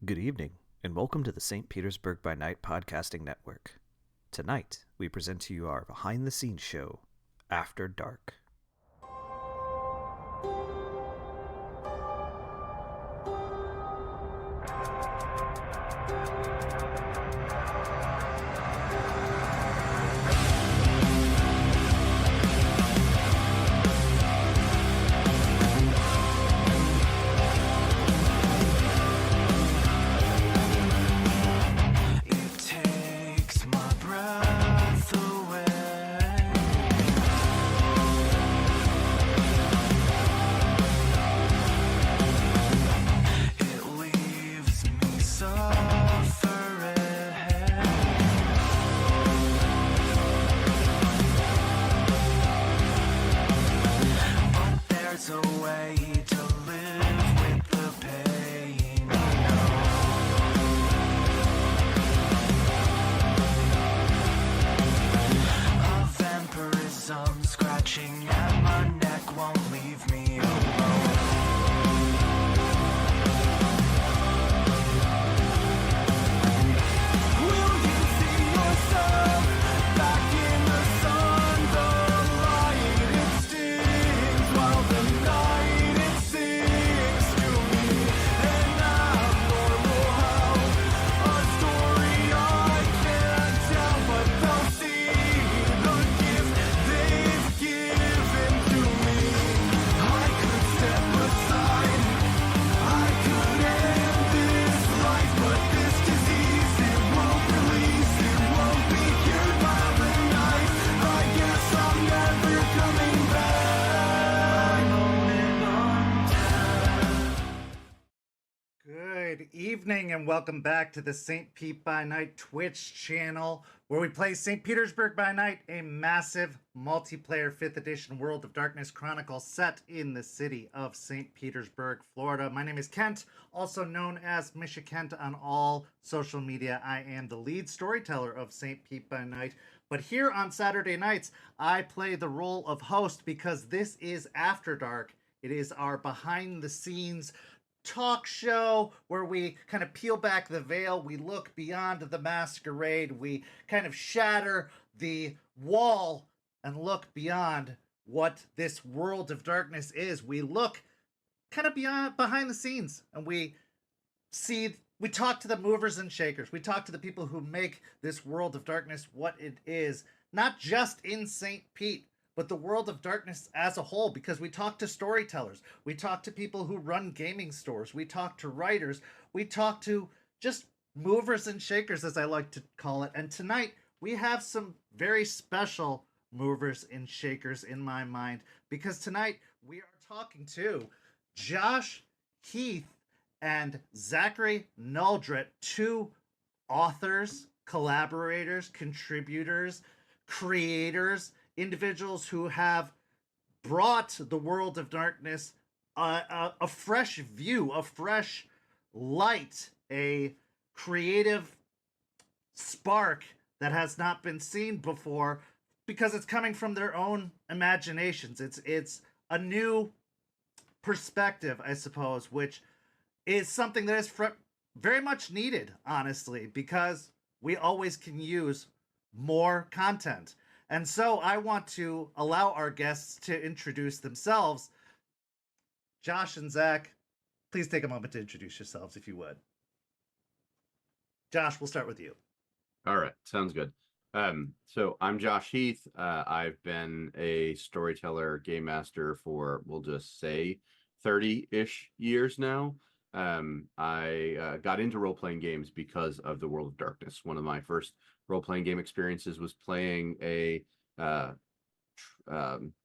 Good evening, and welcome to the St. Petersburg by Night podcasting network. Tonight, we present to you our behind-the-scenes show, After Dark. And welcome back to the St. Pete by Night Twitch channel, where we play St. Petersburg by Night, a massive multiplayer 5th edition World of Darkness Chronicle set in the city of St. Petersburg, Florida. My name is Kent, also known as Misha Kent on all social media. I am the lead storyteller of St. Pete by Night, but here on Saturday nights, I play the role of host because this is After Dark. It is our behind-the-scenes talk show where we kind of peel back the veil, we look beyond the masquerade, we kind of shatter the wall and look beyond what this world of darkness is. We look kind of behind the scenes, and we talk to the movers and shakers. We talk to the people who make this world of darkness what it is, not just in St. Pete, but the world of darkness as a whole, because we talk to storytellers, we talk to people who run gaming stores, we talk to writers, we talk to just movers and shakers, as I like to call it. And tonight, we have some very special movers and shakers in my mind, because tonight we are talking to Josh, Heath, and Zachery Naldrett, two authors, collaborators, contributors, creators, individuals who have brought the world of darkness a fresh view, a fresh light, a creative spark that has not been seen before, because it's coming from their own imaginations. It's a new perspective, I suppose, which is something that is very much needed, honestly, because we always can use more content. And so I want to allow our guests to introduce themselves. Josh and Zach, please take a moment to introduce yourselves, if you would. Josh, we'll start with you. All right, sounds good. So I'm Josh Heath. I've been a storyteller, game master for, we'll just say, 30-ish years now. I got into role-playing games because of the World of Darkness. One of my first role-playing game experiences was playing a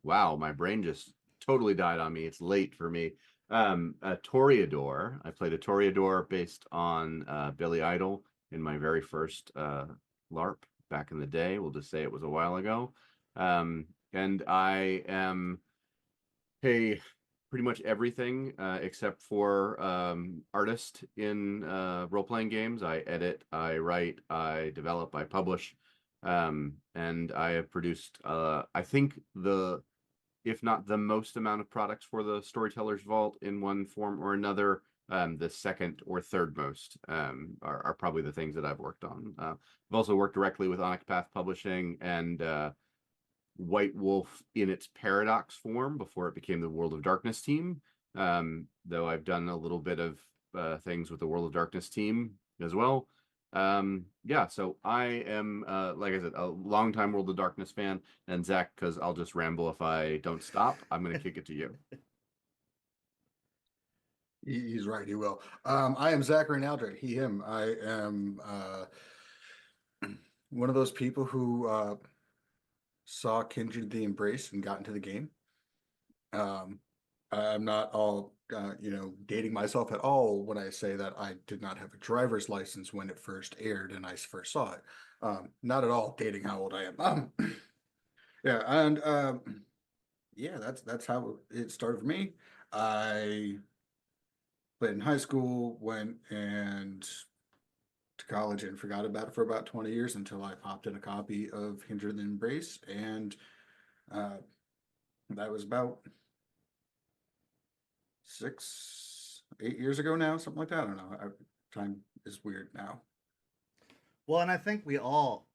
wow, my brain just totally died on me. It's late for me. A Toreador. I played a Toreador based on Billy Idol in my very first LARP back in the day. We'll just say it was a while ago. And I am pretty much everything except for artist in role-playing games. I edit, I write, I develop, I publish, and I have produced I think if not the most amount of products for the Storytellers Vault in one form or another. The second or third most are probably the things that I've worked on. I've also worked directly with Onyx Path Publishing and White Wolf in its Paradox form before it became the World of Darkness team. Though I've done a little bit of things with the World of Darkness team as well. Yeah, so I am, like I said, a longtime World of Darkness fan. And Zach, because I'll just ramble if I don't stop, I'm going to kick it to you. He's right. He will. I am Zachery Naldrett. He, him. I am one of those people who saw Kindred the Embrace and got into the game. I'm not all, dating myself at all when I say that I did not have a driver's license when it first aired and I first saw it. Not at all dating how old I am. Yeah, and yeah, that's how it started for me. I played in high school, went and to college and forgot about it for about 20 years until I popped in a copy of Hinder the Embrace, and that was about 8 years ago now, something like that. I don't know. Time is weird now. Well, and I think we all,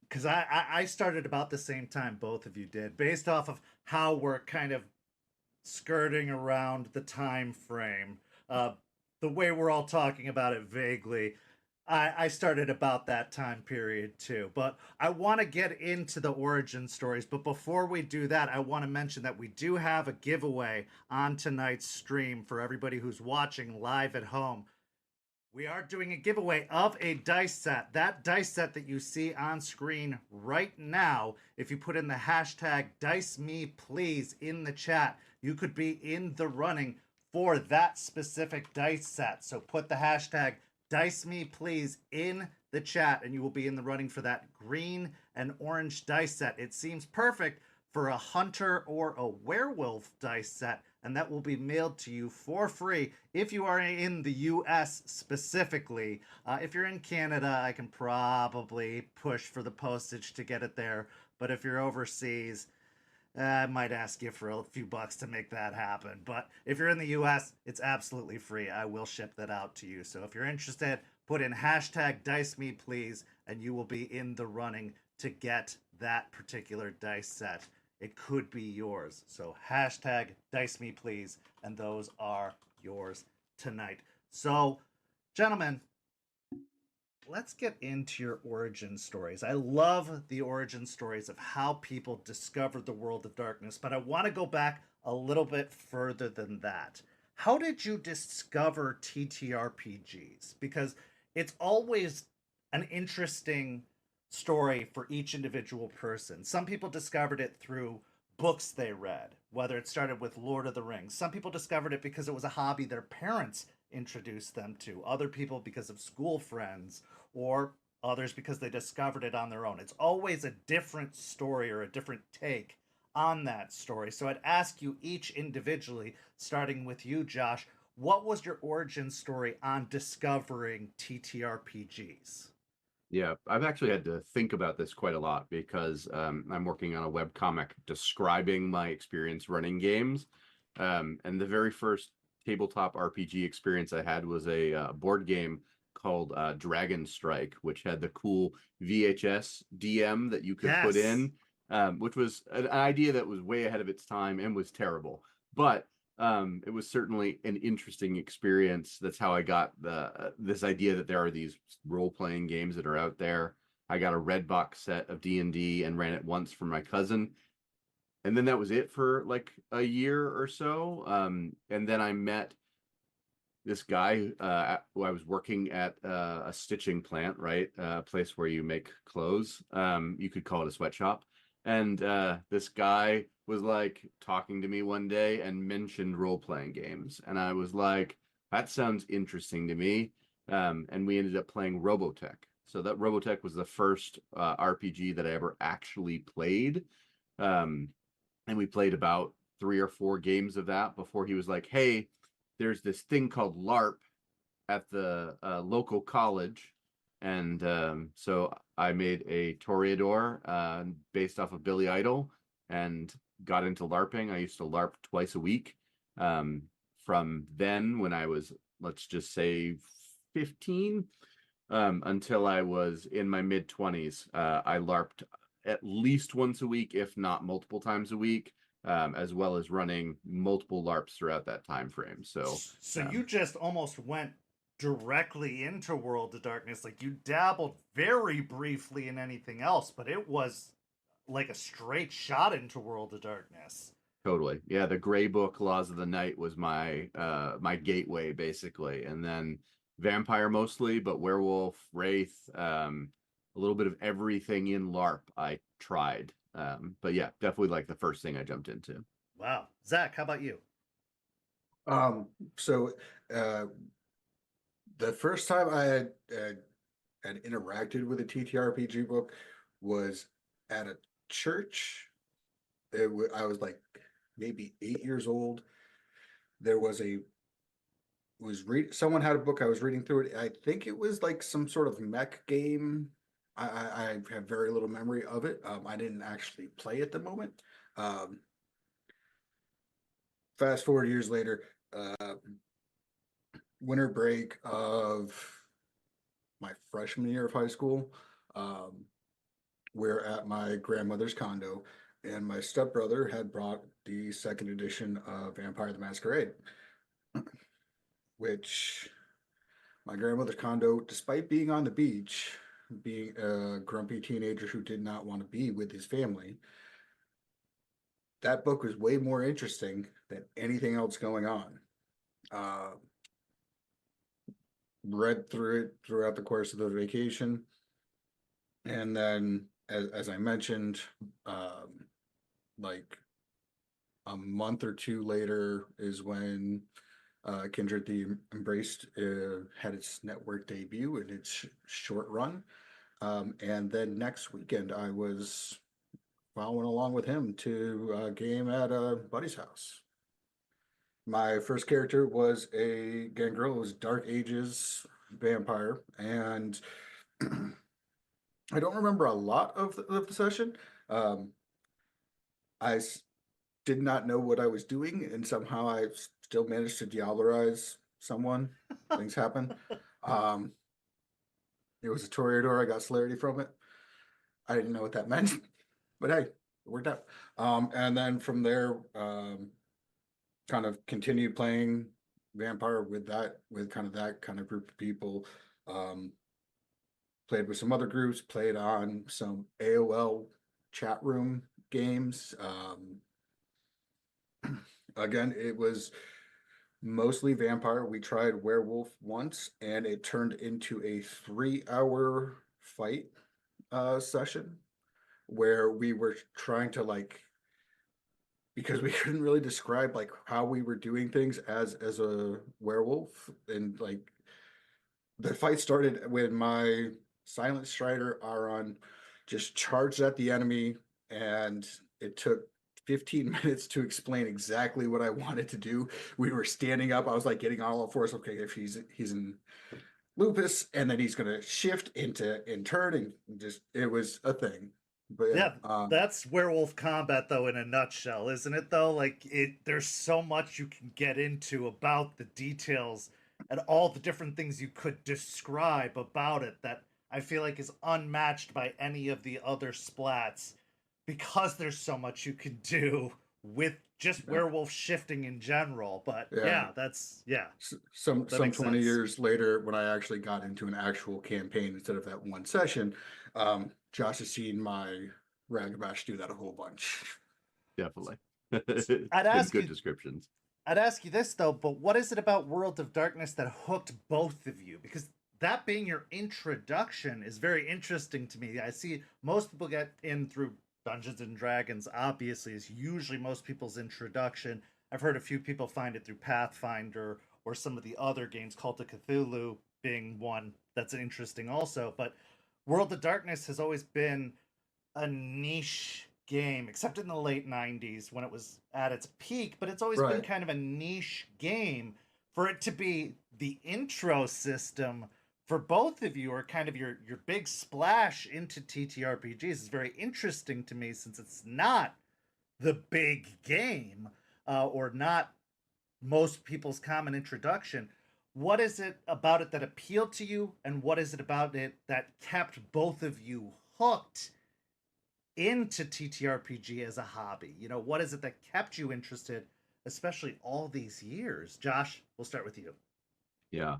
because I started about the same time both of you did, based off of how we're kind of skirting around the time frame. The way we're all talking about it vaguely, I started about that time period too. But I want to get into the origin stories. But before we do that, I want to mention that we do have a giveaway on tonight's stream for everybody who's watching live at home. We are doing a giveaway of a dice set. That dice set that you see on screen right now, if you put in the hashtag DiceMePlease in the chat, you could be in the running for that specific dice set. So put the hashtag DiceMePlease in the chat and you will be in the running for that green and orange dice set. It seems perfect for a hunter or a werewolf dice set, and that will be mailed to you for free if you are in the US specifically. If you're in Canada, I can probably push for the postage to get it there, but if you're overseas, I might ask you for a few bucks to make that happen. But if you're in the US, it's absolutely free. I will ship that out to you. So if you're interested, put in hashtag DiceMePlease and you will be in the running to get that particular dice set. It could be yours. So hashtag DiceMePlease, and those are yours tonight. So, gentlemen, let's get into your origin stories. I love the origin stories of how people discovered the world of darkness, but I want to go back a little bit further than that. How did you discover TTRPGs? Because it's always an interesting story for each individual person. Some people discovered it through books they read, whether it started with Lord of the Rings. Some people discovered it because it was a hobby their parents introduced them to. Other people because of school friends, or others because they discovered it on their own. It's always a different story or a different take on that story. So I'd ask you each individually, starting with you, Josh, what was your origin story on discovering TTRPGs? Yeah, I've actually had to think about this quite a lot because I'm working on a webcomic describing my experience running games. And the very first tabletop RPG experience I had was a board game called Dragon Strike, which had the cool VHS DM that you could put in, which was an idea that was way ahead of its time and was terrible. But it was certainly an interesting experience. That's how I got this idea that there are these role-playing games that are out there. I got a red box set of D&D and ran it once for my cousin. And then that was it for like a year or so. And then I met this guy who I was working at a stitching plant, right? A place where you make clothes. You could call it a sweatshop. And this guy was like talking to me one day and mentioned role-playing games. And I was like, that sounds interesting to me. And we ended up playing Robotech. So that Robotech was the first RPG that I ever actually played. And we played about 3 or 4 games of that before he was like, hey, there's this thing called LARP at the local college. And so I made a Toreador based off of Billy Idol and got into LARPing. I used to LARP twice a week from then, when I was, let's just say 15, until I was in my mid-20s. I LARPed at least once a week, if not multiple times a week, as well as running multiple LARPs throughout that time frame. So you just almost went directly into World of Darkness. Like, you dabbled very briefly in anything else, but it was like a straight shot into World of Darkness. totally, yeah. The Gray Book, Laws of the Night was my my gateway, basically, and then vampire mostly, but werewolf, wraith, a little bit of everything in LARP I tried. But yeah, definitely like the first thing I jumped into. Wow. Zach, how about you? So the first time I had interacted with a TTRPG book was at a church. I was like maybe 8 years old. There was someone had a book. I was reading through it. I think it was like some sort of mech game. I have very little memory of it. I didn't actually play at the moment. Fast forward years later, winter break of my freshman year of high school, we're at my grandmother's condo, and my stepbrother had brought the second edition of Vampire the Masquerade, which my grandmother's condo, despite being on the beach, being a grumpy teenager who did not want to be with his family, that book was way more interesting than anything else going on. Read through it throughout the course of the vacation. And then, as I mentioned, like a month or two later is when Kindred the Embraced had its network debut in its short run. And then next weekend, I was following along with him to a game at a buddy's house. My first character was a Gangrel. It was Dark Ages vampire, and I don't remember a lot of the session. I did not know what I was doing, and somehow I still managed to diablerize someone. Things happen. It was a Toreador. I got celerity from it. I didn't know what that meant, but hey, it worked out. And then from there, kind of continued playing Vampire with kind of that kind of group of people. Played with some other groups, played on some AOL chat room games. Again, it was mostly Vampire. We tried Werewolf once, and it turned into a 3-hour fight session where we were trying to, like, because we couldn't really describe like how we were doing things as a werewolf, and like the fight started when my Silent Strider Aron just charged at the enemy, and it took 15 minutes to explain exactly what I wanted to do. We were standing up. I was like getting all fours. Okay, if he's in lupus, and then he's gonna shift into in turn, and just it was a thing. But Yeah, that's werewolf combat though in a nutshell, isn't it though? Like there's so much you can get into about the details and all the different things you could describe about it that I feel like is unmatched by any of the other splats because there's so much you can do with just werewolf shifting in general. But some 20 sense. years later, when I actually got into an actual campaign instead of that one session, Josh has seen my Ragabash do that a whole bunch. Definitely. I'd ask good you, descriptions. I'd ask you this though, but what is it about World of Darkness that hooked both of you? Because that being your introduction is very interesting to me. I see most people get in through Dungeons and Dragons, obviously, is usually most people's introduction. I've heard a few people find it through Pathfinder or some of the other games, Cult of Cthulhu being one that's interesting also. But World of Darkness has always been a niche game, except in the late 90s when it was at its peak, but it's always been kind of a niche game. For it to be the intro system for both of you, or kind of your big splash into TTRPGs, is very interesting to me since it's not the big game, or not most people's common introduction. What is it about it that appealed to you, and what is it about it that kept both of you hooked into TTRPG as a hobby? You know, what is it that kept you interested, especially all these years? Josh, we'll start with you. Yeah.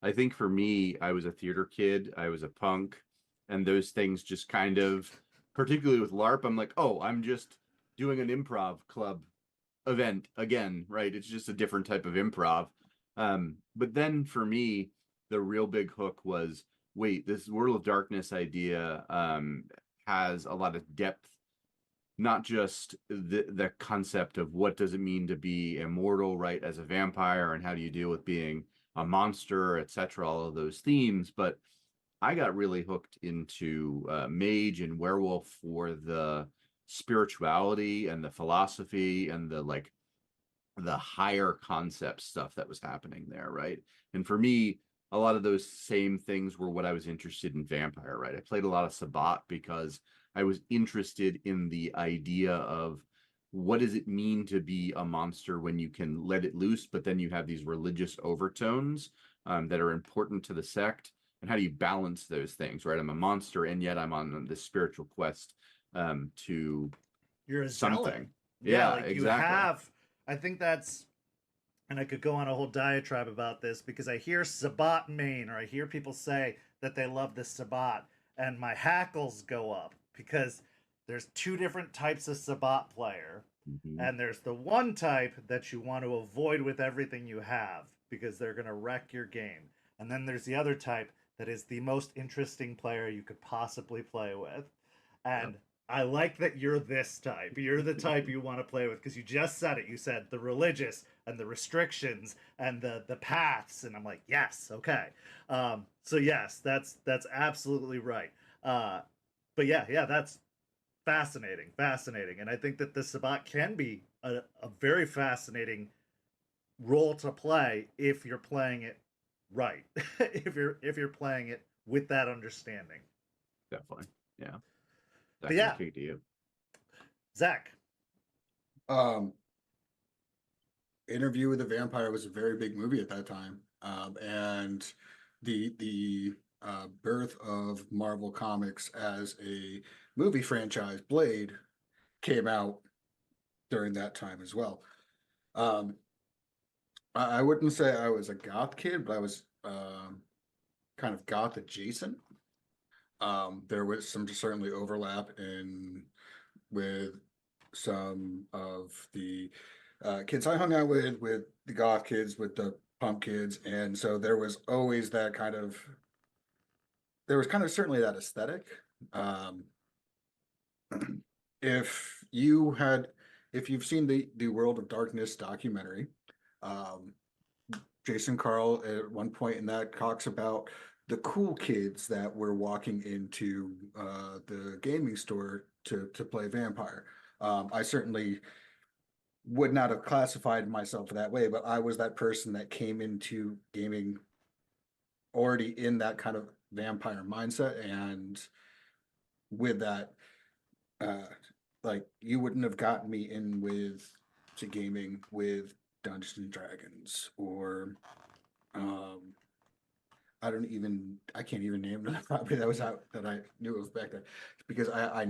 I think for me, I was a theater kid, I was a punk, and those things just kind of, particularly with LARP, I'm like, oh, I'm just doing an improv club event again, right? It's just a different type of improv. But then for me, the real big hook was, wait, this World of Darkness idea has a lot of depth, not just the concept of what does it mean to be immortal, right, as a vampire, and how do you deal with being a monster, etc., all of those themes. But I got really hooked into mage and werewolf for the spirituality and the philosophy and the higher concept stuff that was happening there, right? And for me, a lot of those same things were what I was interested in vampire, right? I played a lot of Sabbat because I was interested in the idea of what does it mean to be a monster when you can let it loose, but then you have these religious overtones that are important to the sect. And how do you balance those things, right? I'm a monster, and yet I'm on this spiritual quest to You're a something. zealot. Yeah, Yeah, like you exactly. have, I think that's, and I could go on a whole diatribe about this because I hear Sabbat main, or I hear people say that they love the Sabbat, and my hackles go up because there's two different types of Sabbat player, Mhm. and there's the one type that you want to avoid with everything you have because they're going to wreck your game. And then there's the other type that is the most interesting player you could possibly play with. Yep. And I like that you're this type. You're the type you want to play with because you just said it. You said the religious and the restrictions and the paths, and I'm like, yes, okay. So yes, that's absolutely right. But yeah, that's fascinating, and I think that the Sabbat can be a very fascinating role to play if you're playing it right. If you're playing it with that understanding. Definitely. Yeah. But Back in the yeah, kick to you. Zach. Um, Interview with the Vampire was a very big movie at that time, and the birth of Marvel Comics as a movie franchise, Blade, came out during that time as well. Um, I wouldn't say I was a goth kid, but I was kind of goth adjacent. There was some certainly overlap in with some of the kids I hung out with the goth kids, with the punk kids, and so there was always that kind of there was kind of certainly that aesthetic. Um, if you had if you've seen the World of Darkness documentary, um, Jason Carl at one point in that talks about the cool kids that were walking into the gaming store to play vampire. I certainly would not have classified myself that way, but I was that person that came into gaming already in that kind of vampire mindset, and with that, uh, like you wouldn't have gotten me in with to gaming with Dungeons and Dragons or um I can't even name the property that was out that I knew of back then because I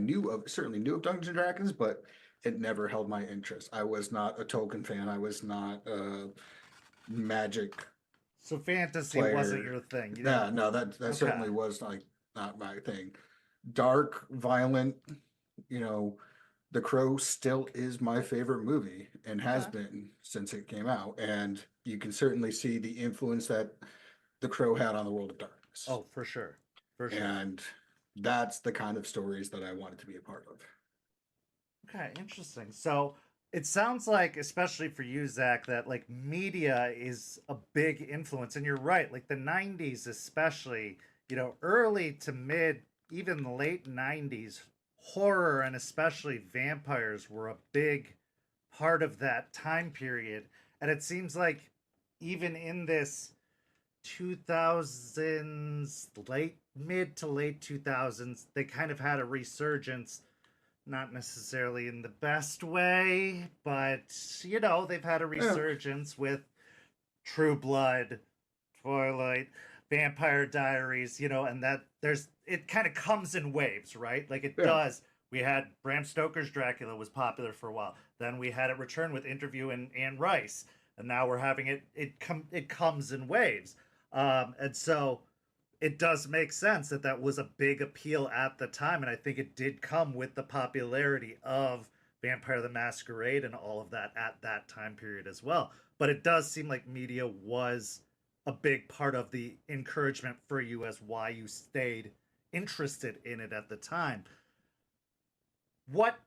certainly knew of Dungeons and Dragons, but it never held my interest. I was not a Tolkien fan. I was not a Magic So fantasy wasn't player. your thing. You didn't. Yeah, no, that Okay. certainly was like not my thing. Dark, violent, you know, The Crow still is my favorite movie and has Okay. been since it came out. And you can certainly see the influence that The Crow had on the World of Darkness. Oh, for sure. For sure. And that's the kind of stories that I wanted to be a part of. Okay, interesting. So it sounds like, especially for you, Zach, that like media is a big influence. And you're right, like the 90s, especially, you know, early to mid, even the late 90s, horror and especially vampires were a big part of that time period. And it seems like even in this 2000s, late, mid to late 2000s, they kind of had a resurgence not necessarily in the best way, but you know, they've had a Yeah. resurgence with True Blood, Twilight, Vampire Diaries, you know, and that there's it kind of comes in waves, right? Like it Yeah. does. We had Bram Stoker's Dracula was popular for a while. Then we had it return with Interview and Anne Rice, and now we're having it comes in waves. And so it does make sense that that was a big appeal at the time, and I think it did come with the popularity of Vampire the Masquerade and all of that at that time period as well. But it does seem like media was a big part of the encouragement for you as why you stayed interested in it at the time. What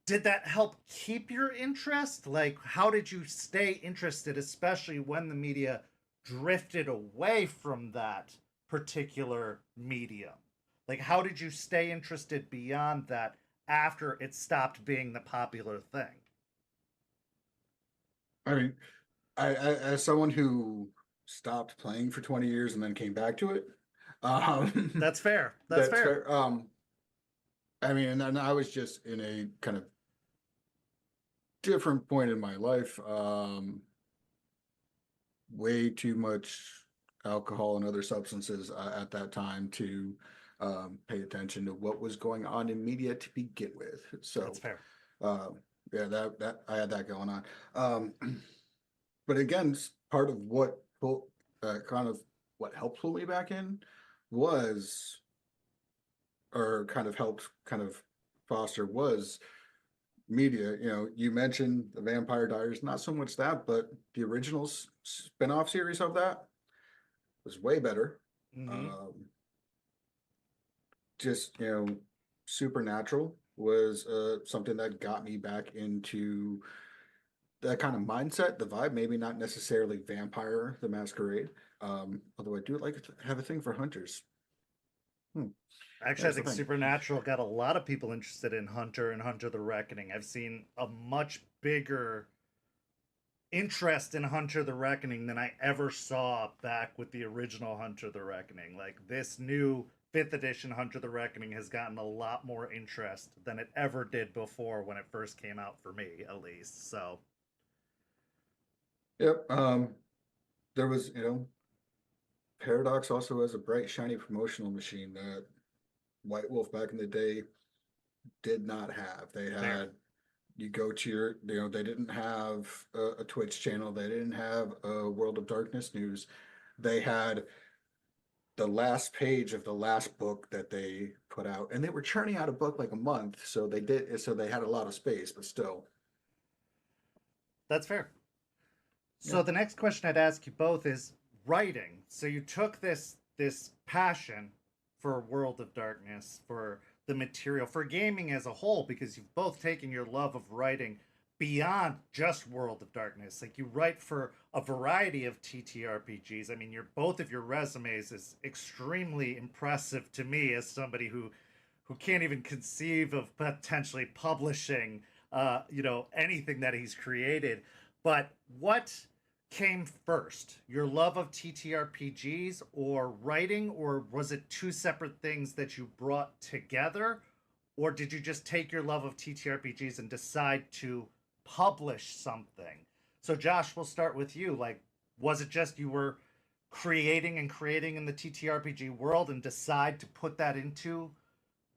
did that help keep your interest? Like, how did you stay interested, especially when the media drifted away from that particular medium? Like, how did you stay interested beyond that after it stopped being the popular thing? I mean, as someone who stopped playing for 20 years and then came back to it, That's fair. That's that's fair. fair. I mean, and then I was just in a kind of different point in my life. Way too much alcohol and other substances at that time to pay attention to what was going on in media to begin with. So, That's fair. yeah, that I had that going on. But again, part of what kind of what helped pull me back in was, or kind of helped kind of foster was media. You know, you mentioned the Vampire Diaries, not so much that, but the original spin-off series of that was way better. Mm-hmm. Just, you know, Supernatural was something that got me back into that kind of mindset, the vibe, maybe not necessarily Vampire the Masquerade. Although I do like to have a thing for hunters. Actually, I That's the think thing. Supernatural got a lot of people interested in Hunter and Hunter the Reckoning. I've seen a much bigger interest in Hunter the Reckoning than I ever saw back with the original Hunter the Reckoning. Like this new 5th edition Hunter the Reckoning has gotten a lot more interest than it ever did before when it first came out for me, at least. So, Yep. There was, you know, Paradox also has a bright, shiny promotional machine that White Wolf back in the day did not have. They fair. had, you go to your, you know, they didn't have a Twitch channel. They didn't have a World of Darkness news. They had the last page of the last book that they put out, and they were churning out a book like a month. So they had a lot of space, but still. That's fair. Yeah. So the next question I'd ask you both is writing. So you took this passion for World of Darkness, for the material, for gaming as a whole, because you've both taken your love of writing beyond just World of Darkness. Like you write for a variety of TTRPGs. I mean, your both of your resumes is extremely impressive to me as somebody who can't even conceive of potentially publishing you know, anything that he's created. But what came first? Your love of TTRPGs or writing, or was it two separate things that you brought together? Or did you just take your love of TTRPGs and decide to publish something? So, Josh, we'll start with you. Like, was it just you were creating and creating in the TTRPG world and decide to put that into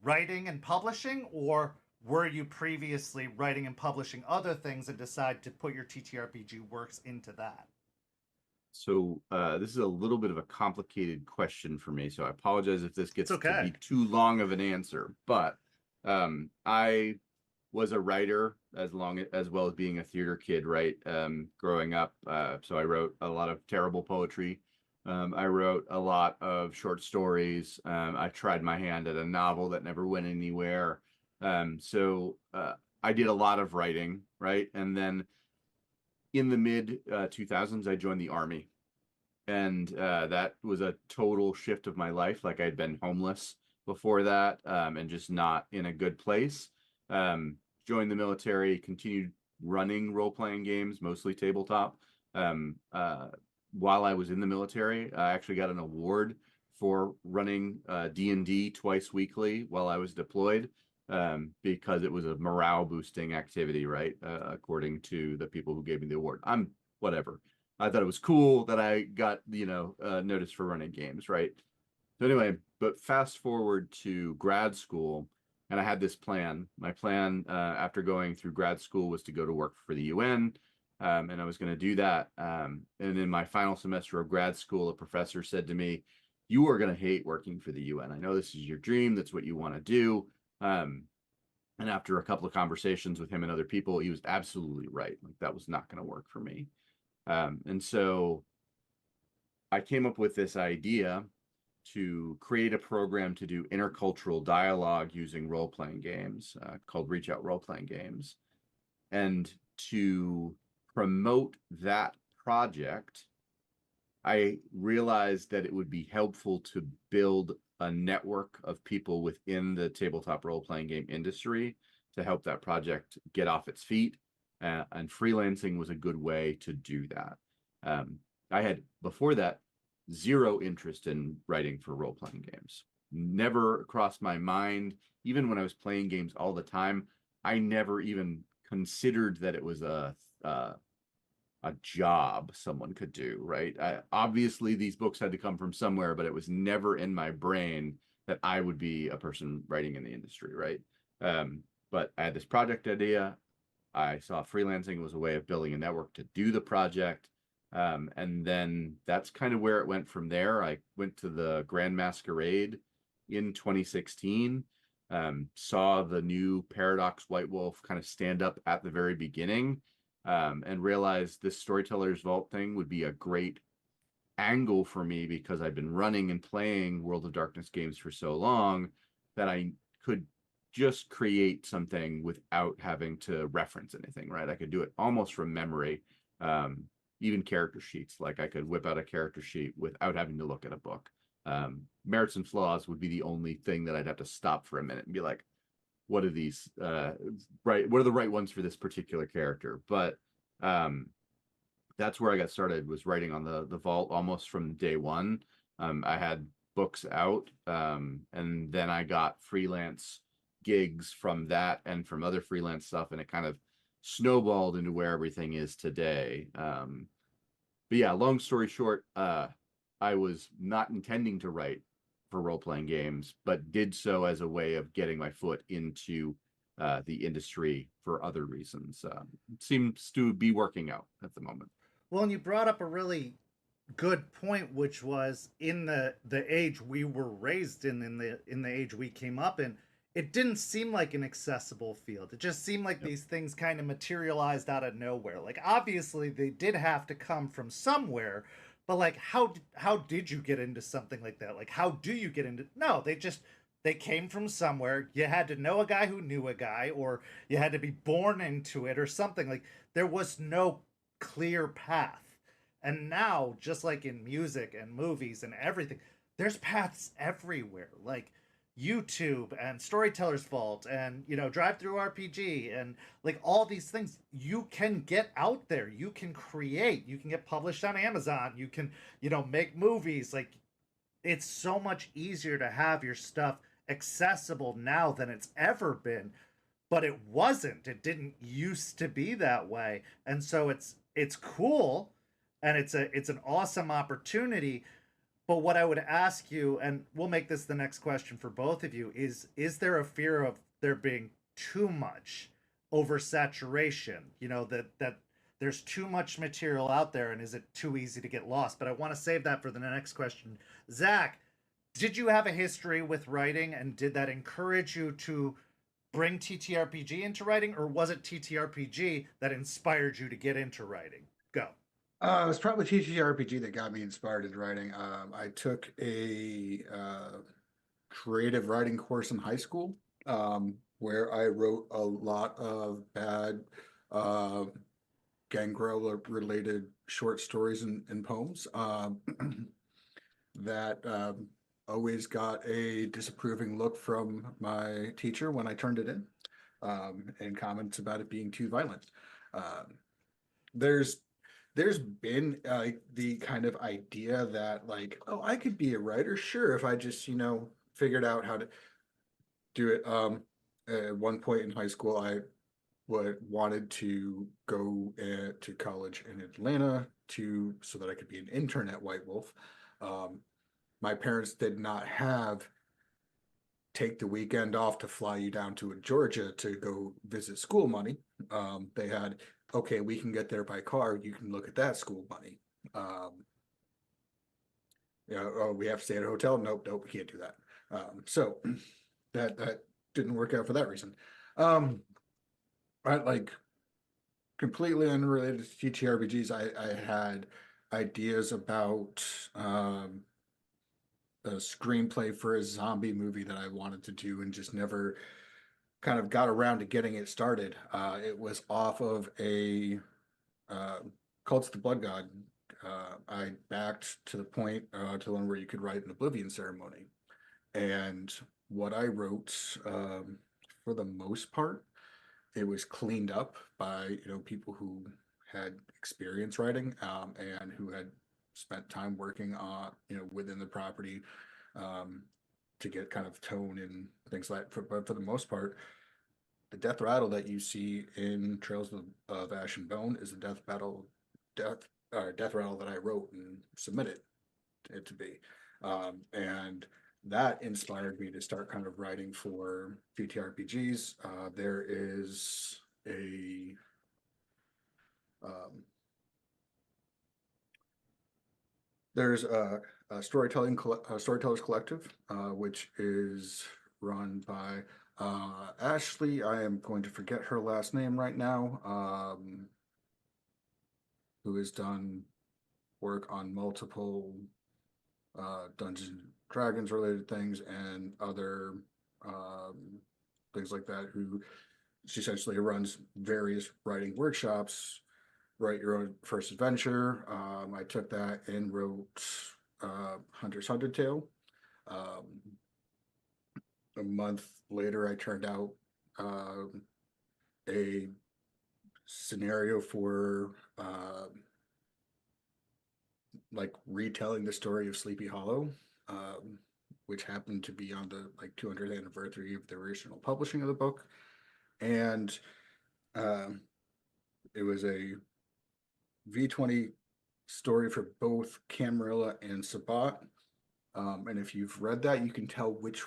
writing and publishing? Or were you previously writing and publishing other things and decide to put your TTRPG works into that? So this is a little bit of a complicated question for me, so I apologize if this It's gets to okay. be too long of an answer. But I was a writer as well as being a theater kid, right? Growing up, so I wrote a lot of terrible poetry. I wrote a lot of short stories. I tried my hand at a novel that never went anywhere. So I did a lot of writing, right? And then in the mid 2000s, I joined the Army. And that was a total shift of my life. Like I'd been homeless before that and just not in a good place. Joined the military, continued running role-playing games, mostly tabletop. While I was in the military, I actually got an award for running D&D twice weekly while I was deployed. because it was a morale boosting activity, right? According to the people who gave me the award. I'm whatever. I thought it was cool that I got, noticed for running games, right? So anyway, but fast forward to grad school, and I had this plan. My plan after going through grad school was to go to work for the UN, and I was going to do that. And in my final semester of grad school, a professor said to me, "You are going to hate working for the UN. I know this is your dream. That's what you want to do." And after a couple of conversations with him and other people, he was absolutely right. Like that was not going to work for me. And so I came up with this idea to create a program to do intercultural dialogue using role-playing games called Reach Out Role-Playing Games. And to promote that project, I realized that it would be helpful to build a network of people within the tabletop role-playing game industry to help that project get off its feet. And freelancing was a good way to do that. I had, before that, zero interest in writing for role-playing games. Never crossed my mind. Even when I was playing games all the time, I never even considered that it was a job someone could do, right? Obviously, these books had to come from somewhere, but it was never in my brain that I would be a person writing in the industry, right? But I had this project idea. I saw freelancing was a way of building a network to do the project. And then that's kind of where it went from there. I went to the Grand Masquerade in 2016, saw the new Paradox White Wolf kind of stand up at the very beginning, and realized this Storytellers Vault thing would be a great angle for me because I've been running and playing World of Darkness games for so long that I could just create something without having to reference anything, right? I could do it almost from memory. Even character sheets, like I could whip out a character sheet without having to look at a book. Merits and flaws would be the only thing that I'd have to stop for a minute and be like, what are these right, what are the right ones for this particular character? But that's where I got started, was writing on the vault almost from day one. I had books out, and then I got freelance gigs from that and from other freelance stuff, and it kind of snowballed into where everything is today. But yeah, long story short, I was not intending to write for role-playing games, but did so as a way of getting my foot into the industry for other reasons. It seems to be working out at the moment. Well, and you brought up a really good point, which was in the age we were raised in the age we came up in, it didn't seem like an accessible field. It just seemed like these things kind of materialized out of nowhere. Like obviously they did have to come from somewhere, but like how did you get into something like that? Like how do you get into? No, they came from somewhere. You had to know a guy who knew a guy, or you had to be born into it or something. Like there was no clear path. And now, just like in music and movies and everything, there's paths everywhere. Like YouTube and Storytellers Vault and Drive Through RPG and like all these things, you can get out there, you can create, you can get published on Amazon, you can make movies. Like it's so much easier to have your stuff accessible now than it's ever been, but it didn't used to be that way. And so it's cool, and it's an awesome opportunity. But what I would ask you, and we'll make this the next question for both of you, is there a fear of there being too much oversaturation? That there's too much material out there, and is it too easy to get lost? But I want to save that for the next question. Zach, did you have a history with writing, and did that encourage you to bring TTRPG into writing, or was it TTRPG that inspired you to get into writing? Go. It was probably TTRPG that got me inspired in writing. I took a creative writing course in high school, where I wrote a lot of bad gangrel related short stories and poems that always got a disapproving look from my teacher when I turned it in, and comments about it being too violent. There's been the kind of idea that like, oh, I could be a writer, sure, if I just figured out how to do it. at one point in high school, I wanted to go to college in Atlanta so that I could be an intern at White Wolf. My parents did not have take the weekend off to fly you down to Georgia to go visit school money. They had, okay, we can get there by car. You can look at that school money. Oh, we have to stay at a hotel. Nope, we can't do that. So that didn't work out for that reason. I like completely unrelated to TTRPGs. I had ideas about a screenplay for a zombie movie that I wanted to do and just never kind of got around to getting it started. It was off of a Cults of the Blood God. I backed to the point to the one where you could write an Oblivion ceremony. And what I wrote, for the most part, it was cleaned up by people who had experience writing and who had spent time working on within the property to get kind of tone and things like that. But for the most part, the death rattle that you see in Trails of Ash and Bone is the death rattle that I wrote and submitted it to be, and that inspired me to start kind of writing for TTRPGs. There is a there's a Storytellers Collective, which is run by Ashley. I am going to forget her last name right now. Who has done work on multiple Dungeons and Dragons related things and other things like that. Who she essentially runs various writing workshops. Write your own first adventure. I took that and wrote Hunter's Hunted Tale. A month later, I turned out a scenario for like retelling the story of Sleepy Hollow, which happened to be on the 200th anniversary of the original publishing of the book, and it was a V20 story for both Camarilla and Sabat. And if you've read that, you can tell which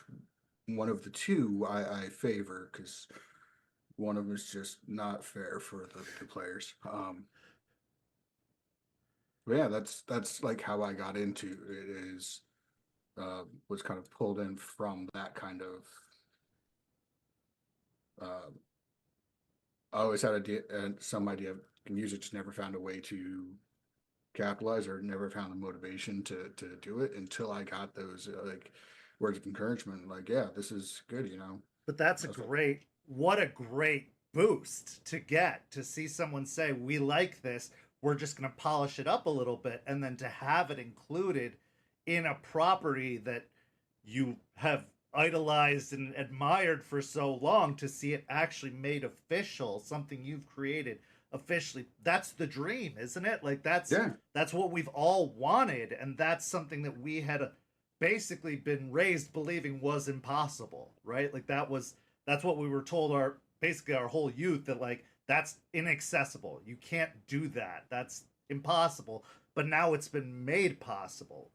one of the two I favor, because one of them is just not fair for the players. But yeah, that's like how I got into it. Is was kind of pulled in from that kind of. I always had some idea of music, just never found a way to capitalize or never found the motivation to do it until I got those words of encouragement. Like, yeah, this is good, But that's what a great boost to get to see someone say, we like this, we're just going to polish it up a little bit, and then to have it included in a property that you have idolized and admired for so long, to see it actually made official, something you've created officially. That's the dream, isn't it? Like that's what we've all wanted, and that's something that we had basically been raised believing was impossible, right? Like that's what we were told our whole youth, that that's inaccessible. You can't do that. That's impossible. But now it's been made possible.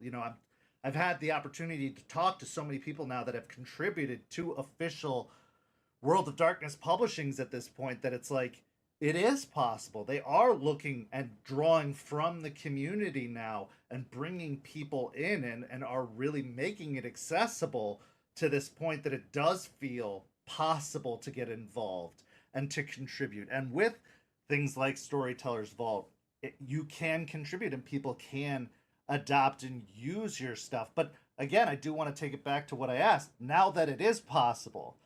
I've had the opportunity to talk to so many people now that have contributed to official World of Darkness publishings at this point, that it's like, it is possible. They are looking and drawing from the community now and bringing people in, and are really making it accessible to this point that it does feel possible to get involved and to contribute. And with things like Storytellers Vault, you can contribute and people can adopt and use your stuff. But again, I do want to take it back to what I asked. Now that it is possible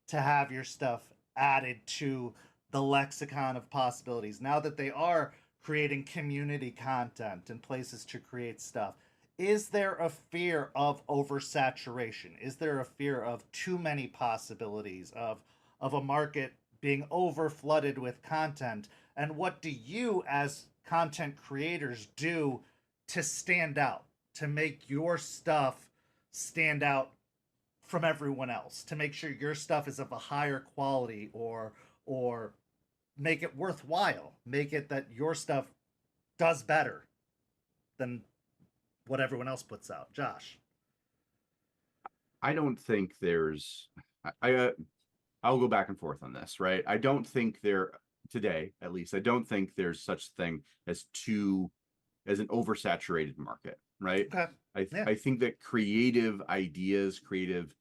to have your stuff added to the lexicon of possibilities, now that they are creating community content and places to create stuff, is there a fear of oversaturation? Is there a fear of too many possibilities, of a market being over flooded with content? And what do you as content creators do to stand out, to make your stuff stand out from everyone else to make sure your stuff is of a higher quality, or make it worthwhile, make it that your stuff does better than what everyone else puts out. Josh. I don't think there's I'll go back and forth on this, right? I don't think today, at least, I don't think there's such thing as an oversaturated market, right? Okay. Yeah. I think that creative ideas, creative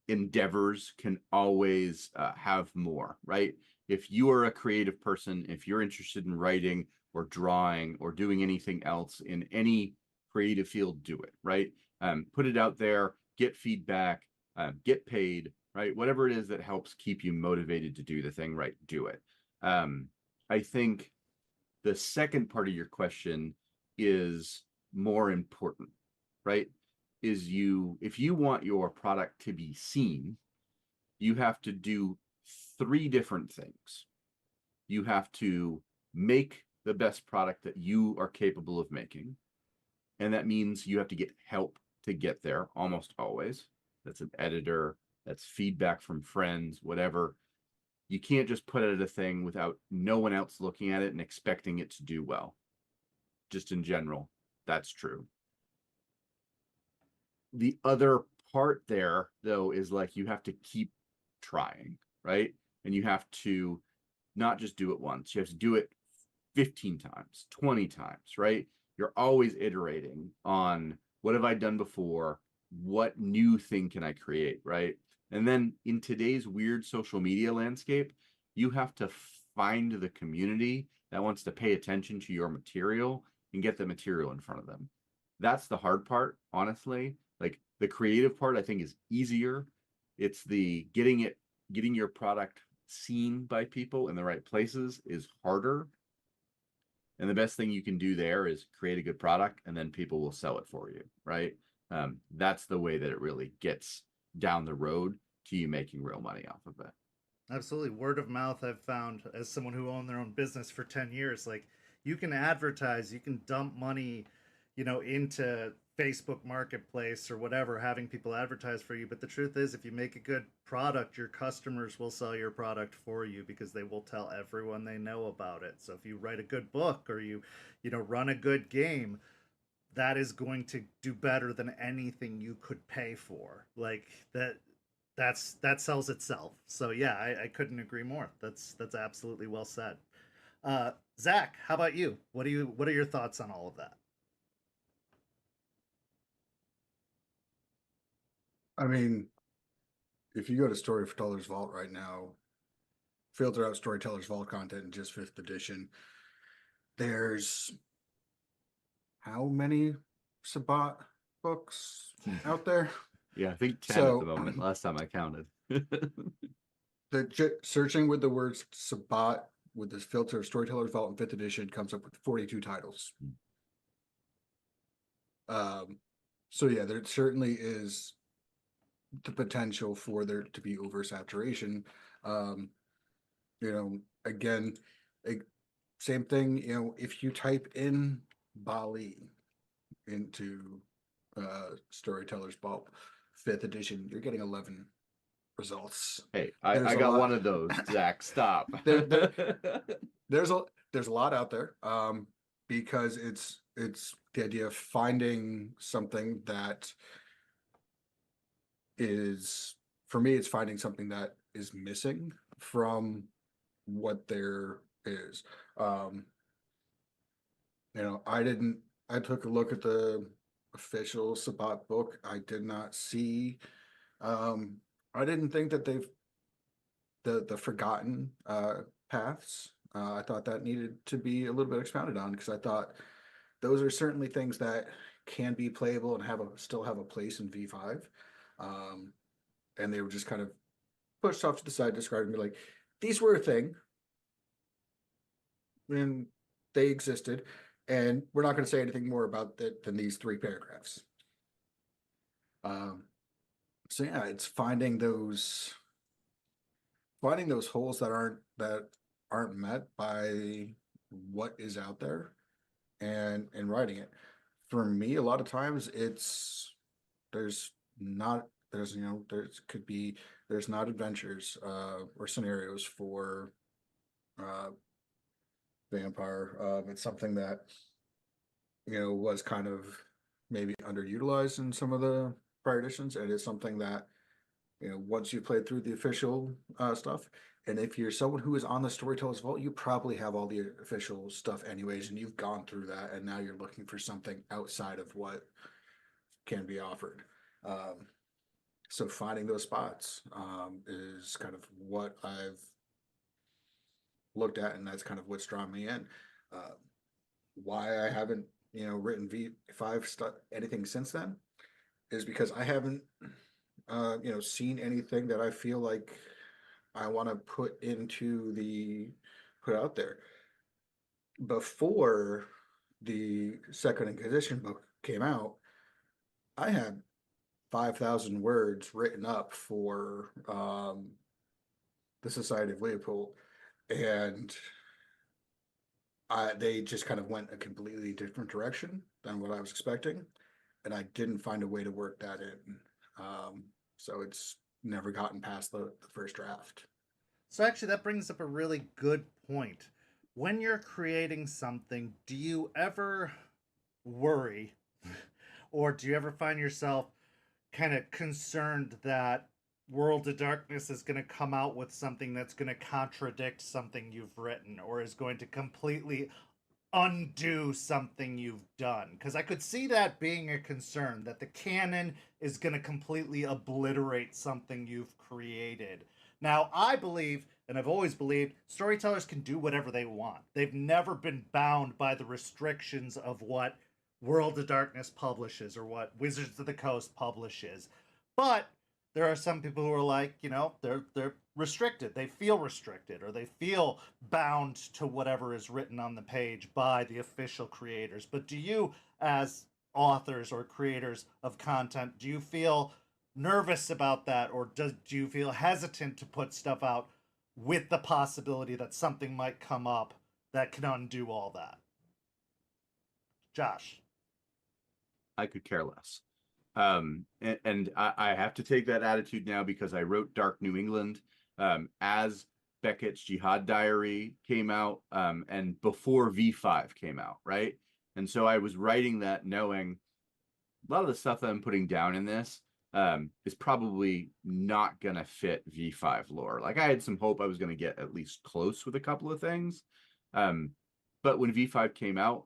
endeavors can always have more, right? If you are a creative person, if you're interested in writing or drawing or doing anything else in any creative field, do it, right? Put it out there, get feedback, get paid, right? Whatever it is that helps keep you motivated to do the thing right, do it. I think the second part of your question is more important, right? If you want your product to be seen, you have to do 3 different things. You have to make the best product that you are capable of making. And that means you have to get help to get there, almost always. That's an editor, that's feedback from friends, whatever. You can't just put out a thing without no one else looking at it and expecting it to do well. Just in general, that's true. The other part there, though, is like you have to keep trying, right? And you have to not just do it once, you have to do it 15 times, 20 times, right? You're always iterating on what have I done before? What new thing can I create, right? And then in today's weird social media landscape, you have to find the community that wants to pay attention to your material and get the material in front of them. That's the hard part, honestly. Like the creative part, I think, is easier. It's the getting your product seen by people in the right places is harder. And the best thing you can do there is create a good product, and then people will sell it for you, right? That's the way that it really gets down the road to you making real money off of it. Absolutely. Word of mouth, I've found, as someone who owned their own business for 10 years, like you can advertise, you can dump money, into Facebook Marketplace or whatever, having people advertise for you. But the truth is, if you make a good product, your customers will sell your product for you because they will tell everyone they know about it. So if you write a good book or you run a good game, that is going to do better than anything you could pay for. Like that sells itself. So yeah, I couldn't agree more. That's absolutely well said. Zach, how about you? What are your thoughts on all of that? I mean, if you go to Storytellers Vault right now, filter out Storytellers Vault content in just 5th edition, there's how many Sabbat books out there? Yeah, I think 10 So- at the moment, last time I counted. Searching with the words Sabbat with this filter of Storytellers Vault in 5th edition comes up with 42 titles. So yeah, there certainly is the potential for there to be oversaturation. Again, same thing, if you type in Bali into Storytellers Vault 5th edition, you're getting 11 results. Hey, I got one of those. Zach, stop. There's a lot out there, because it's the idea of finding something that is, for me, it's finding something that is missing from what there is. I took a look at the official Sabbat book. I did not see, I didn't think that the forgotten paths, I thought that needed to be a little bit expounded on, because I thought those are certainly things that can be playable and still have a place in V5. And they were just kind of pushed off to the side, describing me like these were a thing and they existed, and we're not going to say anything more about that than these 3 paragraphs. So yeah, it's finding those holes that aren't met by what is out there, and writing it. For me, a lot of times there's there's not adventures or scenarios for vampire. It's something that was kind of maybe underutilized in some of the prior editions, and it's something that once you played through the official stuff, and if you're someone who is on the Storytellers Vault, you probably have all the official stuff anyways, and you've gone through that, and now you're looking for something outside of what can be offered. So finding those spots is kind of what I've looked at, and that's kind of what's drawn me in. Why I haven't, written V5 anything since then is because I haven't, seen anything that I feel like I want to put out there. Before the Second Inquisition book came out, I had 5,000 words written up for the Society of Leopold, and they just kind of went a completely different direction than what I was expecting, and I didn't find a way to work that in. So it's never gotten past the first draft. So actually, that brings up a really good point. When you're creating something, do you ever worry, or do you ever find yourself kind of concerned that World of Darkness is going to come out with something that's going to contradict something you've written, or is going to completely undo something you've done? Because I could see that being a concern, that the canon is going to completely obliterate something you've created. Now, I believe, and I've always believed, storytellers can do whatever they want. They've never been bound by the restrictions of what World of Darkness publishes or what Wizards of the Coast publishes. But there are some people who are like, they're restricted. They feel restricted, or they feel bound to whatever is written on the page by the official creators. But do you, as authors or creators of content, do you feel nervous about that, or do you feel hesitant to put stuff out with the possibility that something might come up that can undo all that? Josh. I could care less. And I have to take that attitude now because I wrote Dark New England as Beckett's Jihad Diary came out and before V5 came out, right? And so I was writing that knowing a lot of the stuff that I'm putting down in this is probably not going to fit V5 lore. Like, I had some hope I was going to get at least close with a couple of things. But when V5 came out,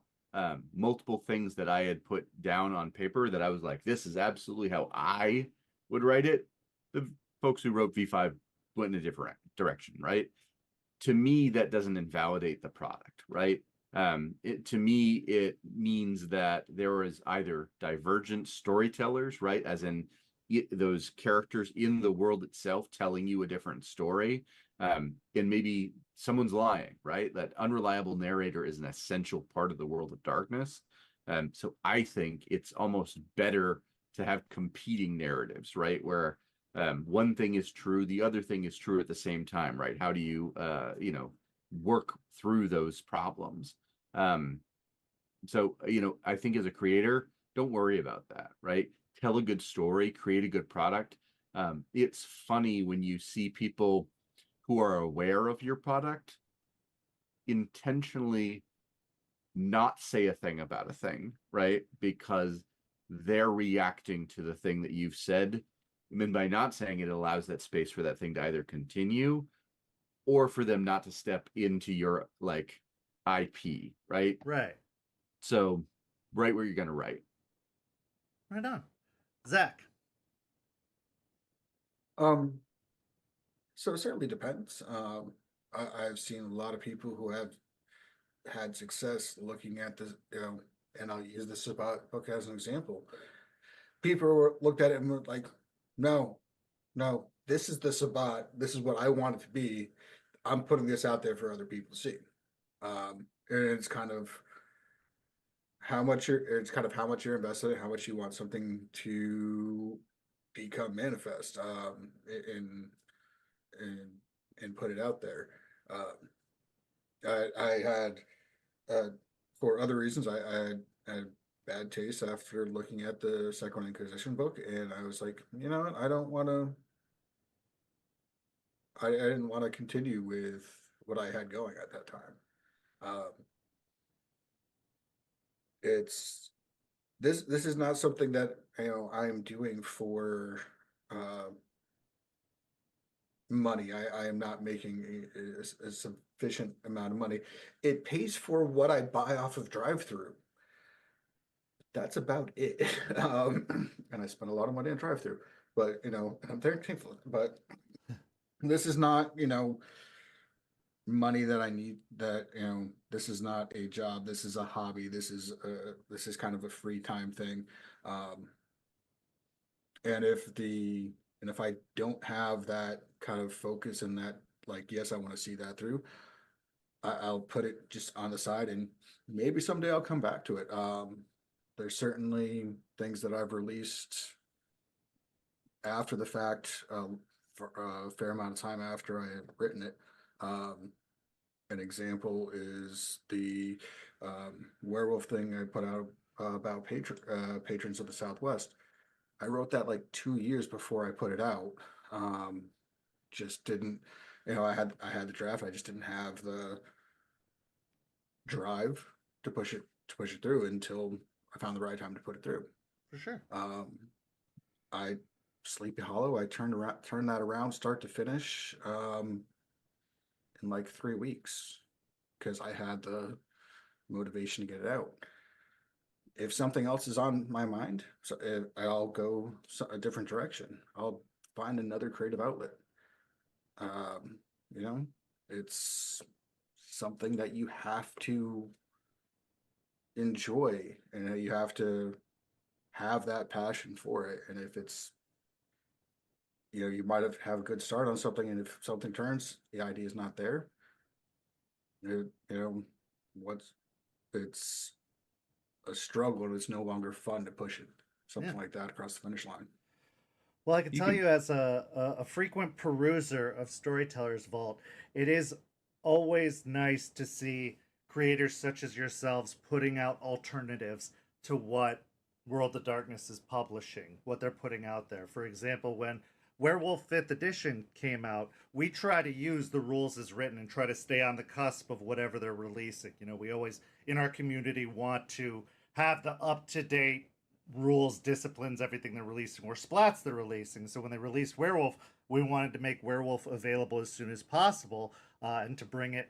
multiple things that I had put down on paper that I was like, this is absolutely how I would write it. The folks who wrote V5 went in a different direction, right? To me, that doesn't invalidate the product, right? To me, it means that there is either divergent storytellers, right? As in those characters in the world itself telling you a different story. And maybe someone's lying, right? That unreliable narrator is an essential part of the World of Darkness. So I think it's almost better to have competing narratives, right? Where one thing is true, the other thing is true at the same time, right? How do you, work through those problems? So, I think as a creator, don't worry about that, right? Tell a good story, create a good product. It's funny when you see people who are aware of your product intentionally not say a thing about a thing, right? Because they're reacting to the thing that you've said. And then by not saying it, it allows that space for that thing to either continue or for them not to step into your IP, right? Right. So write where you're going to write. Right on. Zach. So it certainly depends. I've seen a lot of people who have had success looking at this, and I'll use the Sabbat book as an example. People looked at it and were like, no, this is the Sabbat. This is what I want it to be. I'm putting this out there for other people to see. And it's kind of how much you're invested in, how much you want something to become manifest, and put it out there. I had, for other reasons, I had bad taste after looking at the Second Inquisition book, and I was like, you know what, I don't want to. I didn't want to continue with what I had going at that time. Um, it's this is not something that I am doing for uh, money. I am not making a sufficient amount of money. It pays for what I buy off of drive-through. That's about it. And I spend a lot of money on drive-through, but I'm very thankful. But this is not, money that I need. That this is not a job. This is a hobby. This is kind of a free time thing. Um, and if I don't have that kind of focus and that, like, yes, I want to see that through, I'll put it just on the side, and maybe someday I'll come back to it. There's certainly things that I've released after the fact, for a fair amount of time after I had written it. An example is the werewolf thing I put out about patrons of the Southwest. I wrote that like 2 years before I put it out. Just didn't, I had the draft. I just didn't have the drive to push it through until I found the right time to put it through. For sure. I Sleepy Hollow, I turned that around start to finish in like 3 weeks because I had the motivation to get it out. If something else is on my mind, I'll go a different direction. I'll find another creative outlet. It's something that you have to enjoy, and you have to have that passion for it. And if it's, you might have a good start on something, and if something turns, the idea is not there. It's a struggle, and it's no longer fun to push it, something like that across the finish line. Well, I can tell you as a frequent peruser of Storytellers Vault, it is always nice to see creators such as yourselves putting out alternatives to what World of Darkness is publishing, what they're putting out there. For example, when Werewolf 5th edition came out, we try to use the rules as written and try to stay on the cusp of whatever they're releasing. We always, in our community, want to have the up-to-date rules, disciplines, everything they're releasing, or splats they're releasing. So when they released Werewolf, we wanted to make Werewolf available as soon as possible, and to bring it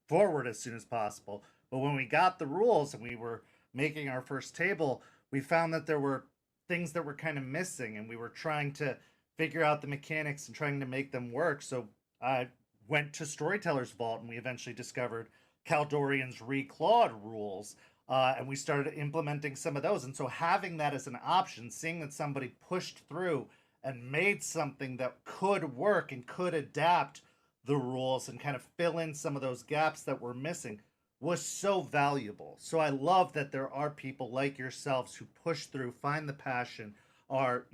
forward as soon as possible. But when we got the rules and we were making our first table, we found that there were things that were kind of missing, and we were trying to figure out the mechanics and trying to make them work. So I went to Storytellers Vault, and we eventually discovered Kaldorian's Reclawed rules, and we started implementing some of those. And so having that as an option, seeing that somebody pushed through and made something that could work and could adapt the rules and kind of fill in some of those gaps that were missing, was so valuable. So I love that there are people like yourselves who push through, find the passion, are,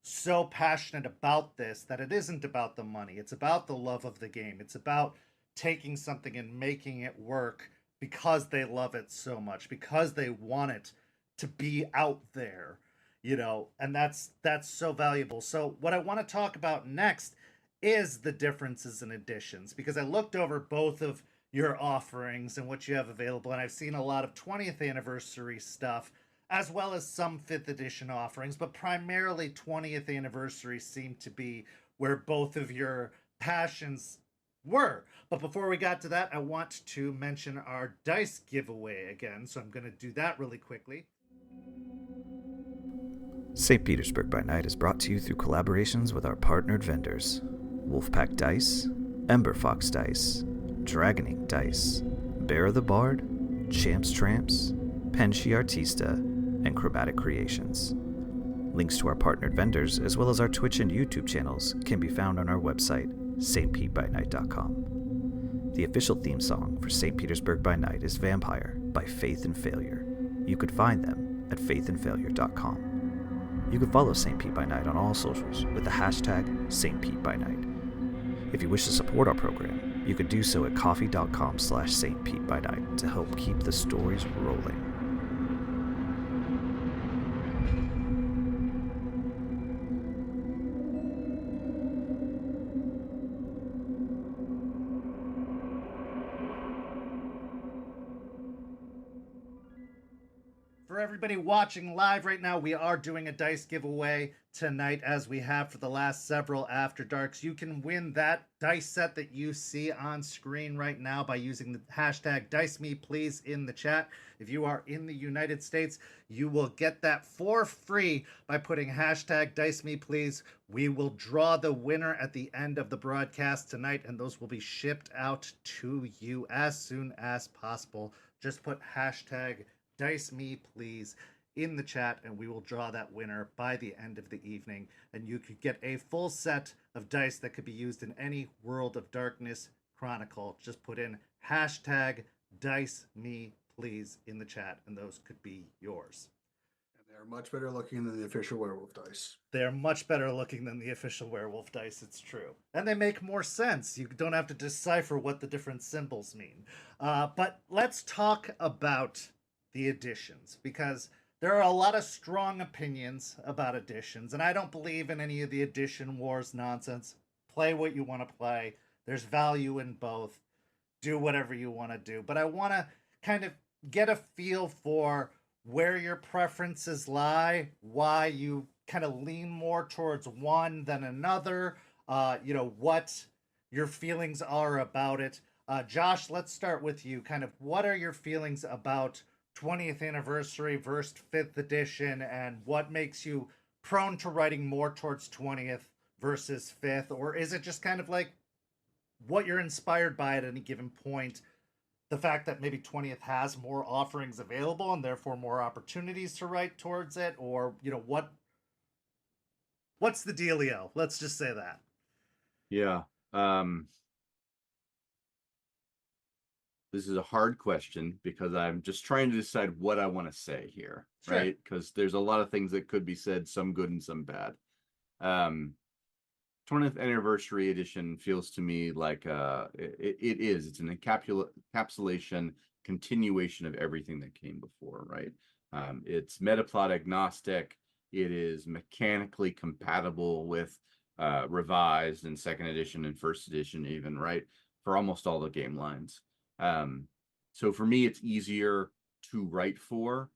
so passionate about this that it isn't about the money. It's about the love of the game. It's about taking something and making it work because they love it so much, because they want it to be out there, and that's so valuable. So what I want to talk about next is the differences in editions, because I looked over both of your offerings and what you have available, and I've seen a lot of 20th anniversary stuff as well as some 5th edition offerings, but primarily 20th anniversary seemed to be where both of your passions were. But before we got to that, I want to mention our dice giveaway again, so I'm going to do that really quickly. St. Petersburg by Night is brought to you through collaborations with our partnered vendors, Wolfpack Dice, Ember Fox Dice, Dragon Ink Dice, Bear the Bard, Champs Tramps, Penshi Artista, and Chromatic Creations. Links to our partnered vendors, as well as our Twitch and YouTube channels, can be found on our website, stpetbynight.com. The official theme song for St. Petersburg by Night is Vampire by Faith and Failure. You could find them at faithandfailure.com. You can follow St. Pete by Night on all socials with the hashtag St. Pete by Night. If you wish to support our program, you could do so at coffee.com/St. Pete by Night to help keep the stories rolling. for everybody watching live right now, we are doing a dice giveaway tonight, as we have for the last several After Darks. You can win that dice set that you see on screen right now by using the hashtag DiceMePlease in the chat. If you are in the United States, you will get that for free by putting hashtag DiceMePlease. We will draw the winner at the end of the broadcast tonight, and those will be shipped out to you as soon as possible. Just put hashtag DiceMePlease in the chat, and we will draw that winner by the end of the evening. And you could get a full set of dice that could be used in any World of Darkness chronicle. Just put in hashtag DiceMePlease in the chat, and those could be yours. And they're much better looking than the official werewolf dice. They're much better looking than the official werewolf dice, it's true. And they make more sense. You don't have to decipher what the different symbols mean. But let's talk about the editions, because there are a lot of strong opinions about editions, and I don't believe in any of the edition wars nonsense. Play what you want to play. There's value in both. Do whatever you want to do. But I want to kind of get a feel for where your preferences lie, why you kind of lean more towards one than another, what your feelings are about it. Josh, let's start with you. Kind of what are your feelings about 20th anniversary versus 5th edition, and what makes you prone to writing more towards 20th versus 5th? Or is it just kind of like what you're inspired by at any given point? The fact that maybe 20th has more offerings available and therefore more opportunities to write towards it? Or, what's the dealio? Let's just say that. Yeah. This is a hard question because I'm just trying to decide what I want to say here, Sure. right? Because there's a lot of things that could be said, some good and some bad. 20th anniversary edition feels to me like it's an encapsulation, continuation of everything that came before, right? It's metaplot agnostic. It is mechanically compatible with revised and second edition and first edition even, right? For almost all the game lines. So for me, it's easier to write for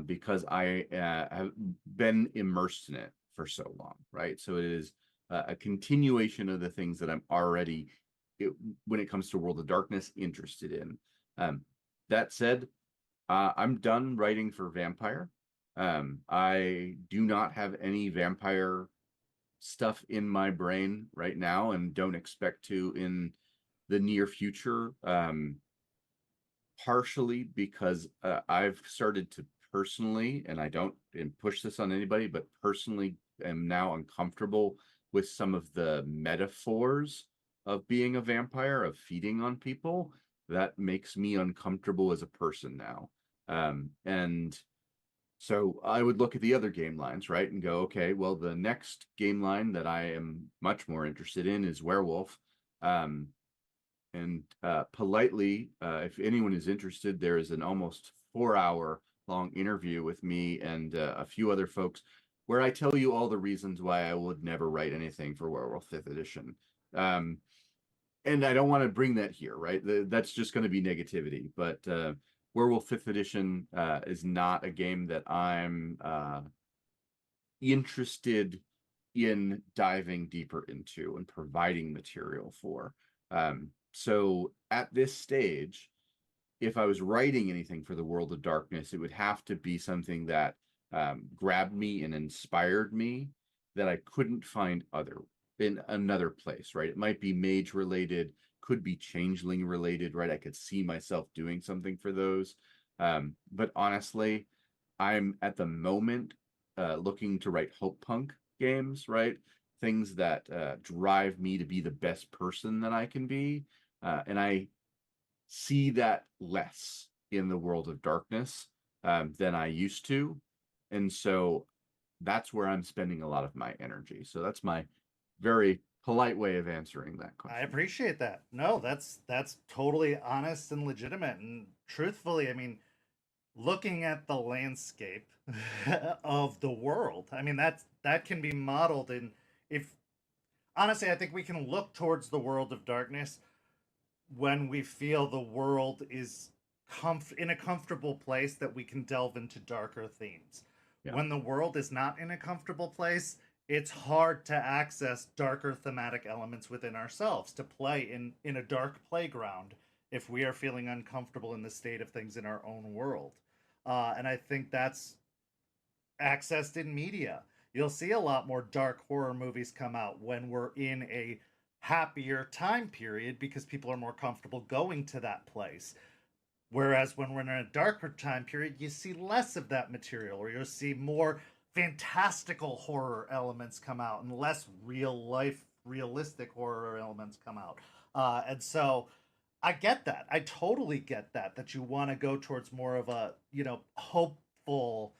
because I have been immersed in it for so long, right? So it is a continuation of the things that I'm already, when it comes to World of Darkness, interested in. That said, I'm done writing for Vampire. I do not have any vampire stuff in my brain right now and don't expect to in the near future, partially because I've started to personally, and I don't push this on anybody, but personally am now uncomfortable with some of the metaphors of being a vampire, of feeding on people. That makes me uncomfortable as a person now. And so I would look at the other game lines, right, and go, okay, well, the next game line that I am much more interested in is Werewolf. And politely, if anyone is interested, there is an almost 4-hour long interview with me and a few other folks where I tell you all the reasons why I would never write anything for Werewolf 5th edition. And I don't want to bring that here, right? That's just going to be negativity. But Werewolf 5th edition is not a game that I'm interested in diving deeper into and providing material for. So at this stage, if I was writing anything for the World of Darkness, it would have to be something that grabbed me and inspired me that I couldn't find in another place, right? It might be mage related, could be changeling related, right? I could see myself doing something for those. But honestly, I'm at the moment looking to write hope punk games, right? Things that drive me to be the best person that I can be. And I see that less in the World of Darkness than I used to. And so that's where I'm spending a lot of my energy. So that's my very polite way of answering that question. I appreciate that. No, that's totally honest and legitimate. And truthfully, I mean, looking at the landscape of the world, I mean, that can be modeled in, if honestly, I think we can look towards the World of Darkness when we feel the world is in a comfortable place that we can delve into darker themes. Yeah. When the world is not in a comfortable place, it's hard to access darker thematic elements within ourselves, to play in a dark playground if we are feeling uncomfortable in the state of things in our own world. And I think that's accessed in media. You'll see a lot more dark horror movies come out when we're in a happier time period because people are more comfortable going to that place. Whereas when we're in a darker time period, you see less of that material, or you'll see more fantastical horror elements come out and less real life, realistic horror elements come out. And so I get that. I totally get that you want to go towards more of a, hopeful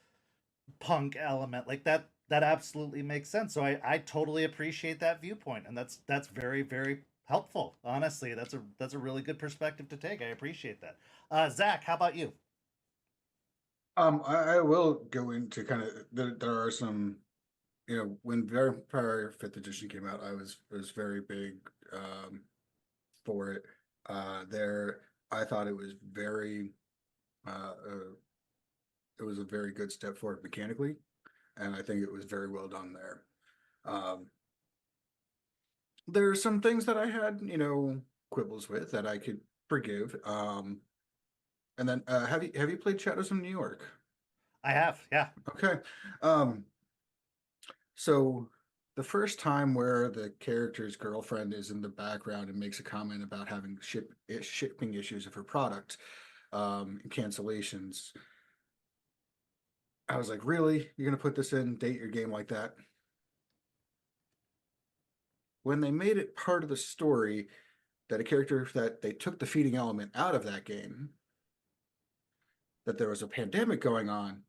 punk element like that. That absolutely makes sense. So I totally appreciate that viewpoint, and that's very, very helpful. Honestly, that's a really good perspective to take. I appreciate that. Zach, how about you? I will go into kind of there are some, when Vampire Fifth Edition came out, I was very big for it. There, I thought it was very it was a very good step forward mechanically, and I think it was very well done there. There are some things that I had, quibbles with that I could forgive. And then have you played Shadows of New York? I have, yeah. Okay. Um, so the first time where the character's girlfriend is in the background and makes a comment about having shipping issues of her product, and cancellations, I was like, really? You're gonna put this in, date your game like that? When they made it part of the story that a character that they took the feeding element out of that game, that there was a pandemic going on,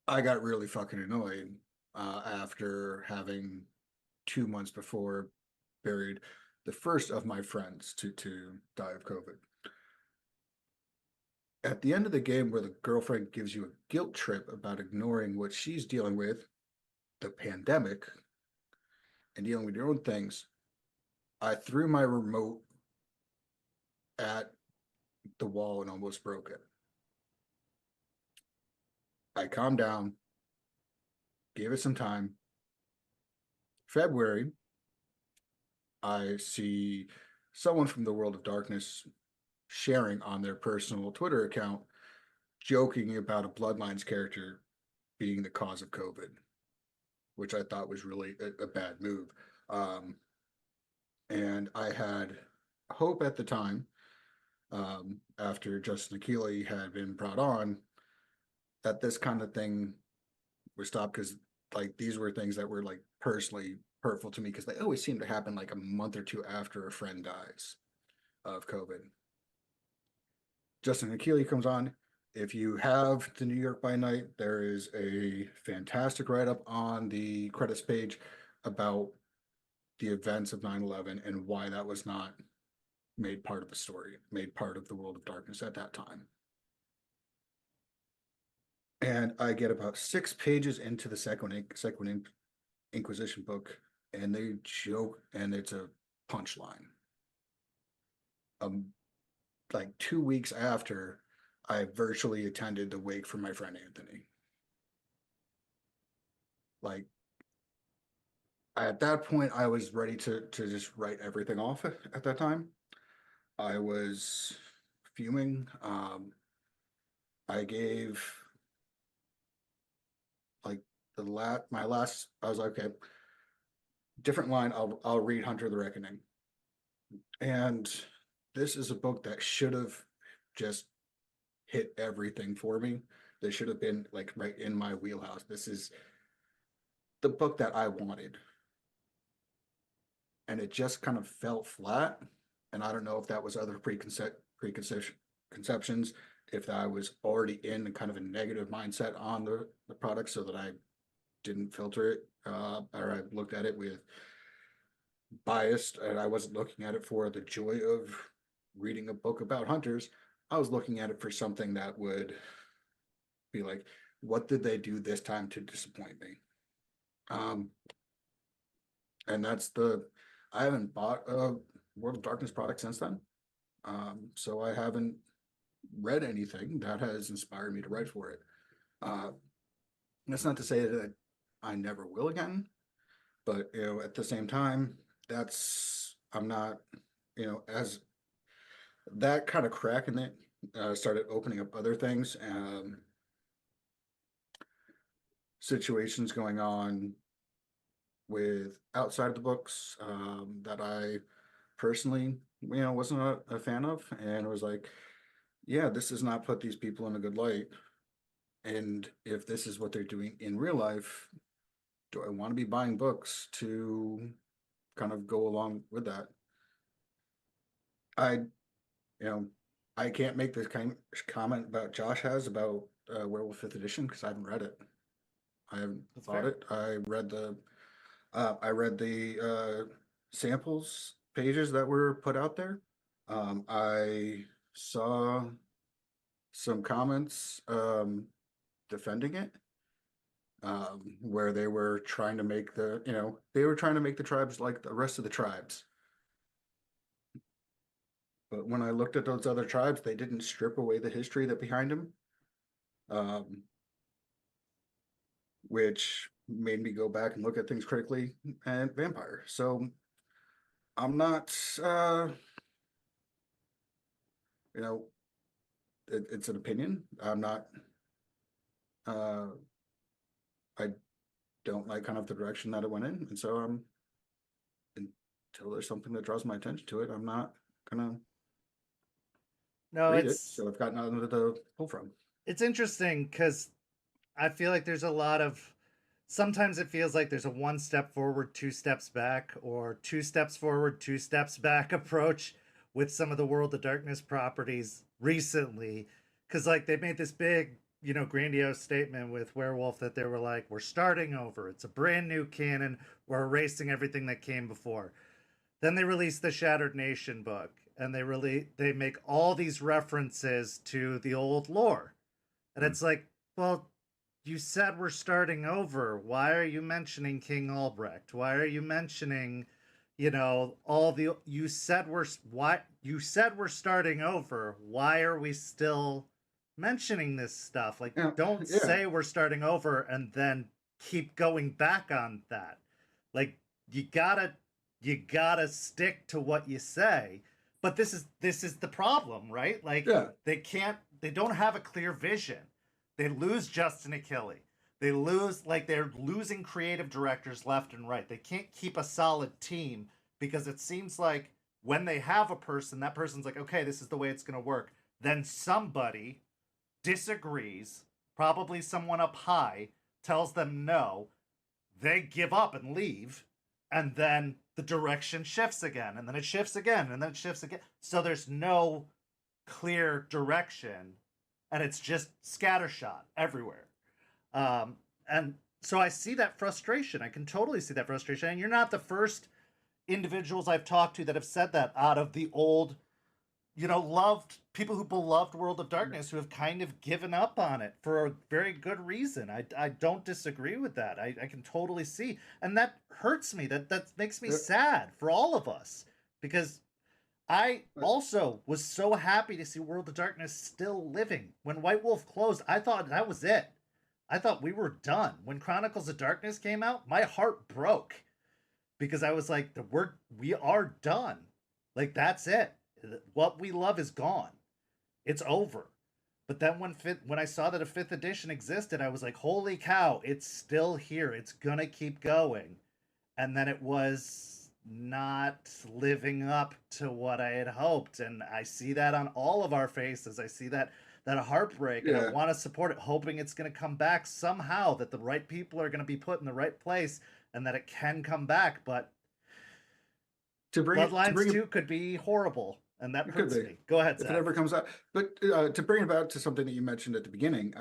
I got really fucking annoyed after having 2 months before buried the first of my friends to die of COVID. At the end of the game, where the girlfriend gives you a guilt trip about ignoring what she's dealing with, the pandemic, and dealing with your own things, I threw my remote at the wall and almost broke it. I calmed down, gave it some time. February, I see someone from the World of Darkness sharing on their personal Twitter account, joking about a Bloodlines character being the cause of COVID, which I thought was really a bad move. And I had hope at the time, after Justin Akili had been brought on, that this kind of thing would stop, because like these were things that were like personally hurtful to me, because they always seem to happen like a month or two after a friend dies of COVID. Justin Akili comes on. If you have the New York by Night, there is a fantastic write-up on the credits page about the events of 9/11 and why that was not made part of the story, made part of the World of Darkness at that time. And I get about 6 pages into the second Inquisition book, and they joke, and it's a punchline. Like 2 weeks after, I virtually attended the wake for my friend Anthony. Like, at that point, I was ready to just write everything off at that time. I was fuming. I gave like my last. I was like, okay, different line. I'll read Hunter the Reckoning, and this is a book that should have just hit everything for me. This should have been like right in my wheelhouse. This is the book that I wanted, and it just kind of felt flat. And I don't know if that was other preconceptions, if I was already in kind of a negative mindset on the product, so that I didn't filter it, or I looked at it with biased, and I wasn't looking at it for the joy of reading a book about hunters. I was looking at it for something that would be like, what did they do this time to disappoint me? And I haven't bought a World of Darkness product since then. So I haven't read anything that has inspired me to write for it. That's not to say that I never will again, but at the same time, I'm not, as that kind of crack in it started opening up other things, situations going on with outside of the books that I personally, wasn't a fan of, and it was like, yeah, this does not put these people in a good light. And if this is what they're doing in real life, do I want to be buying books to kind of go along with that? I, I can't make this kind of comment about Josh has about Werewolf Fifth Edition because I haven't read it. I haven't That's bought fair. it. I read the samples pages that were put out there. I saw some comments defending it, where they were trying to make the tribes like the rest of the tribes. But when I looked at those other tribes, they didn't strip away the history that behind them, um, which made me go back and look at things critically and vampire. So I'm not, you know, it's an opinion. I'm not, uh, I don't like kind of the direction that it went in. And so until there's something that draws my attention to it, I'm not gonna No, read it. So I've got nothing to pull from. it's interesting because I feel like there's a lot of sometimes it feels like there's a one step forward, two steps back, or two steps forward, two steps back approach with some of the World of Darkness properties recently. Because, like, they made this big, grandiose statement with Werewolf that they were like, we're starting over. It's a brand new canon. We're erasing everything that came before. Then they released the Shattered Nation book, and they make all these references to the old lore. And it's like, well, you said we're starting over. Why are you mentioning King Albrecht? Why are you mentioning, all the you said we're starting over. Why are we still mentioning this stuff? Like, Yeah, don't yeah. say we're starting over and then keep going back on that. Like, you gotta stick to what you say. But this is the problem, right? Like, Yeah. they don't have a clear vision. They lose Justin Achille. They're losing creative directors left and right. They can't keep a solid team because it seems like when they have a person, that person's like, okay, this is the way it's going to work. Then somebody disagrees, probably someone up high, tells them no. They give up and leave. And then the direction shifts again. And then it shifts again. And then it shifts again. So there's no clear direction. And it's just scattershot everywhere. And so I see that frustration. I can totally see that frustration. And you're not the first individuals I've talked to that have said that out of the old, loved people who beloved World of Darkness who have kind of given up on it for a very good reason. I don't disagree with that. I can totally see. And that hurts me. That makes me sad for all of us because I also was so happy to see World of Darkness still living. When White Wolf closed, I thought that was it. I thought we were done. When Chronicles of Darkness came out, my heart broke because I was like, we are done. Like, that's it. What we love is gone. It's over. But then when I saw that a fifth edition existed, I was like, holy cow, it's still here. It's gonna keep going. And then it was not living up to what I had hoped. And I see that on all of our faces. I see that heartbreak, and I want to support it, hoping it's going to come back somehow, that the right people are going to be put in the right place, and that it can come back. But Bloodlines 2 could be horrible, and that hurts me. Go ahead, Zach. If it ever comes out. But to bring it back to something that you mentioned at the beginning,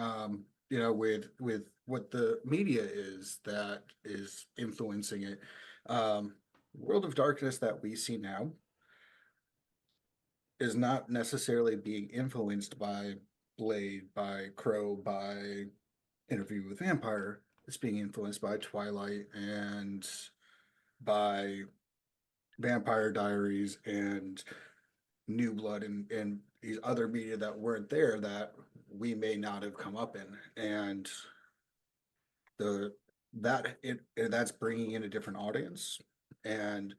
with what the media is that is influencing it, World of Darkness that we see now is not necessarily being influenced by Blade, by Crow, by Interview with Vampire. It's being influenced by Twilight and by Vampire Diaries and new blood and these other media that weren't there that we may not have come up in. And that's bringing in a different audience. And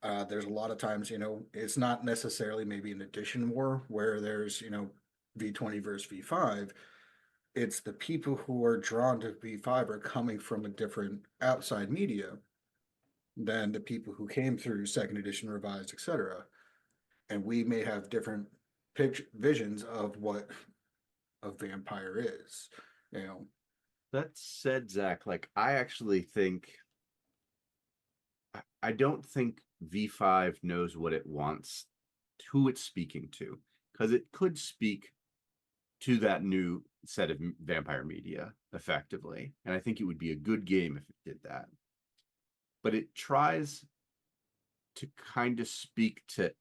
there's a lot of times, it's not necessarily maybe an edition war where there's, V20 versus V5. It's the people who are drawn to V5 are coming from a different outside media than the people who came through second edition, revised, etc. And we may have different visions of what a vampire is. That said, Zach, like I actually think I don't think V5 knows what it wants, who it's speaking to, because it could speak to that new set of vampire media effectively. And I think it would be a good game if it did that. But it tries to kind of speak to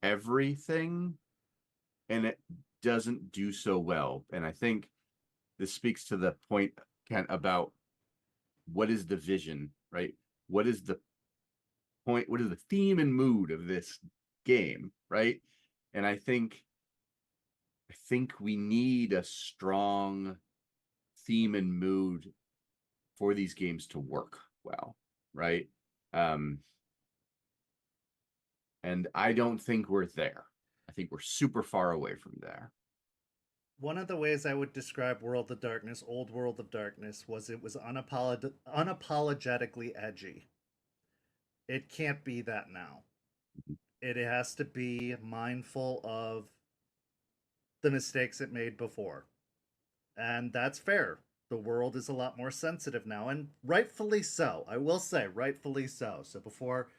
everything, and it doesn't do so well. And I think this speaks to the point, Kent, about what is the vision, right? What is the point? What is the theme and mood of this game, right? And I think we need a strong theme and mood for these games to work well, right? And I don't think we're there. I think we're super far away from there. One of the ways I would describe World of Darkness, Old World of Darkness, was it was unapologetically edgy. It can't be that now. It has to be mindful of the mistakes it made before. And that's fair. The world is a lot more sensitive now, and rightfully so. I will say, rightfully so. So before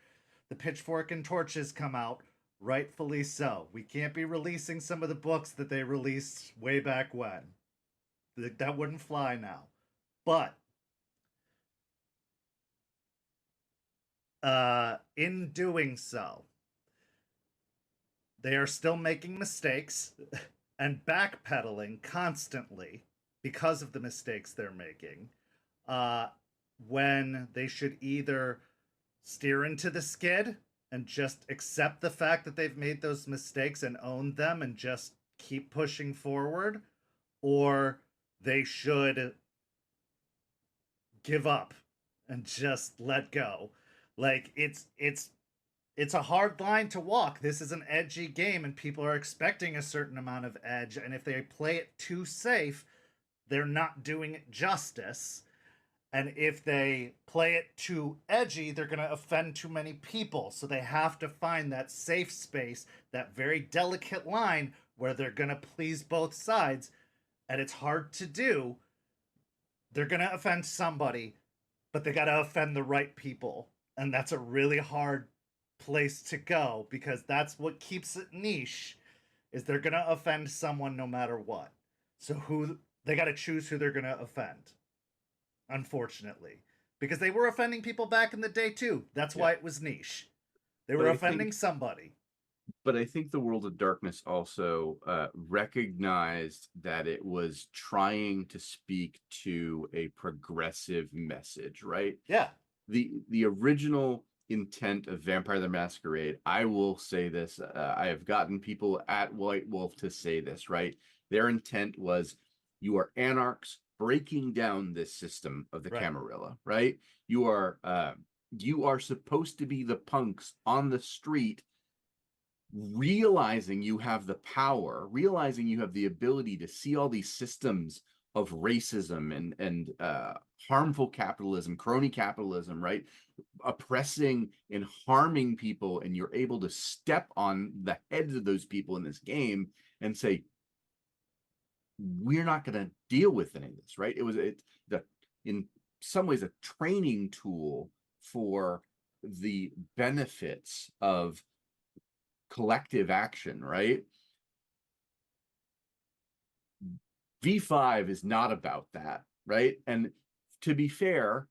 the pitchfork and torches come out, rightfully so. We can't be releasing some of the books that they released way back when. That wouldn't fly now. But in doing so, they are still making mistakes and backpedaling constantly because of the mistakes they're making, when they should either steer into the skid and just accept the fact that they've made those mistakes and own them and just keep pushing forward, or they should give up and just let go. Like, it's a hard line to walk. This is an edgy game and people are expecting a certain amount of edge, and if they play it too safe, they're not doing it justice. And if they play it too edgy, they're going to offend too many people. So they have to find that safe space, that very delicate line where they're going to please both sides. And it's hard to do. They're going to offend somebody, but they got to offend the right people. And that's a really hard place to go, because that's what keeps it niche, is they're going to offend someone no matter what. So they got to choose who they're going to offend. Unfortunately, because they were offending people back in the day too. That's why it was niche. They were offending somebody. But I think the World of Darkness also recognized that it was trying to speak to a progressive message, right? Yeah. The original intent of Vampire the Masquerade, I will say this, I have gotten people at White Wolf to say this, right? Their intent was, you are anarchs breaking down this system of the Camarilla, right? You are supposed to be the punks on the street, realizing you have the power, realizing you have the ability to see all these systems of racism and harmful capitalism, crony capitalism, right? Oppressing and harming people, and you're able to step on the heads of those people in this game and say, we're not going to deal with any of this, right? In some ways a training tool for the benefits of collective action, right? V5 is not about that, right? And to be fair,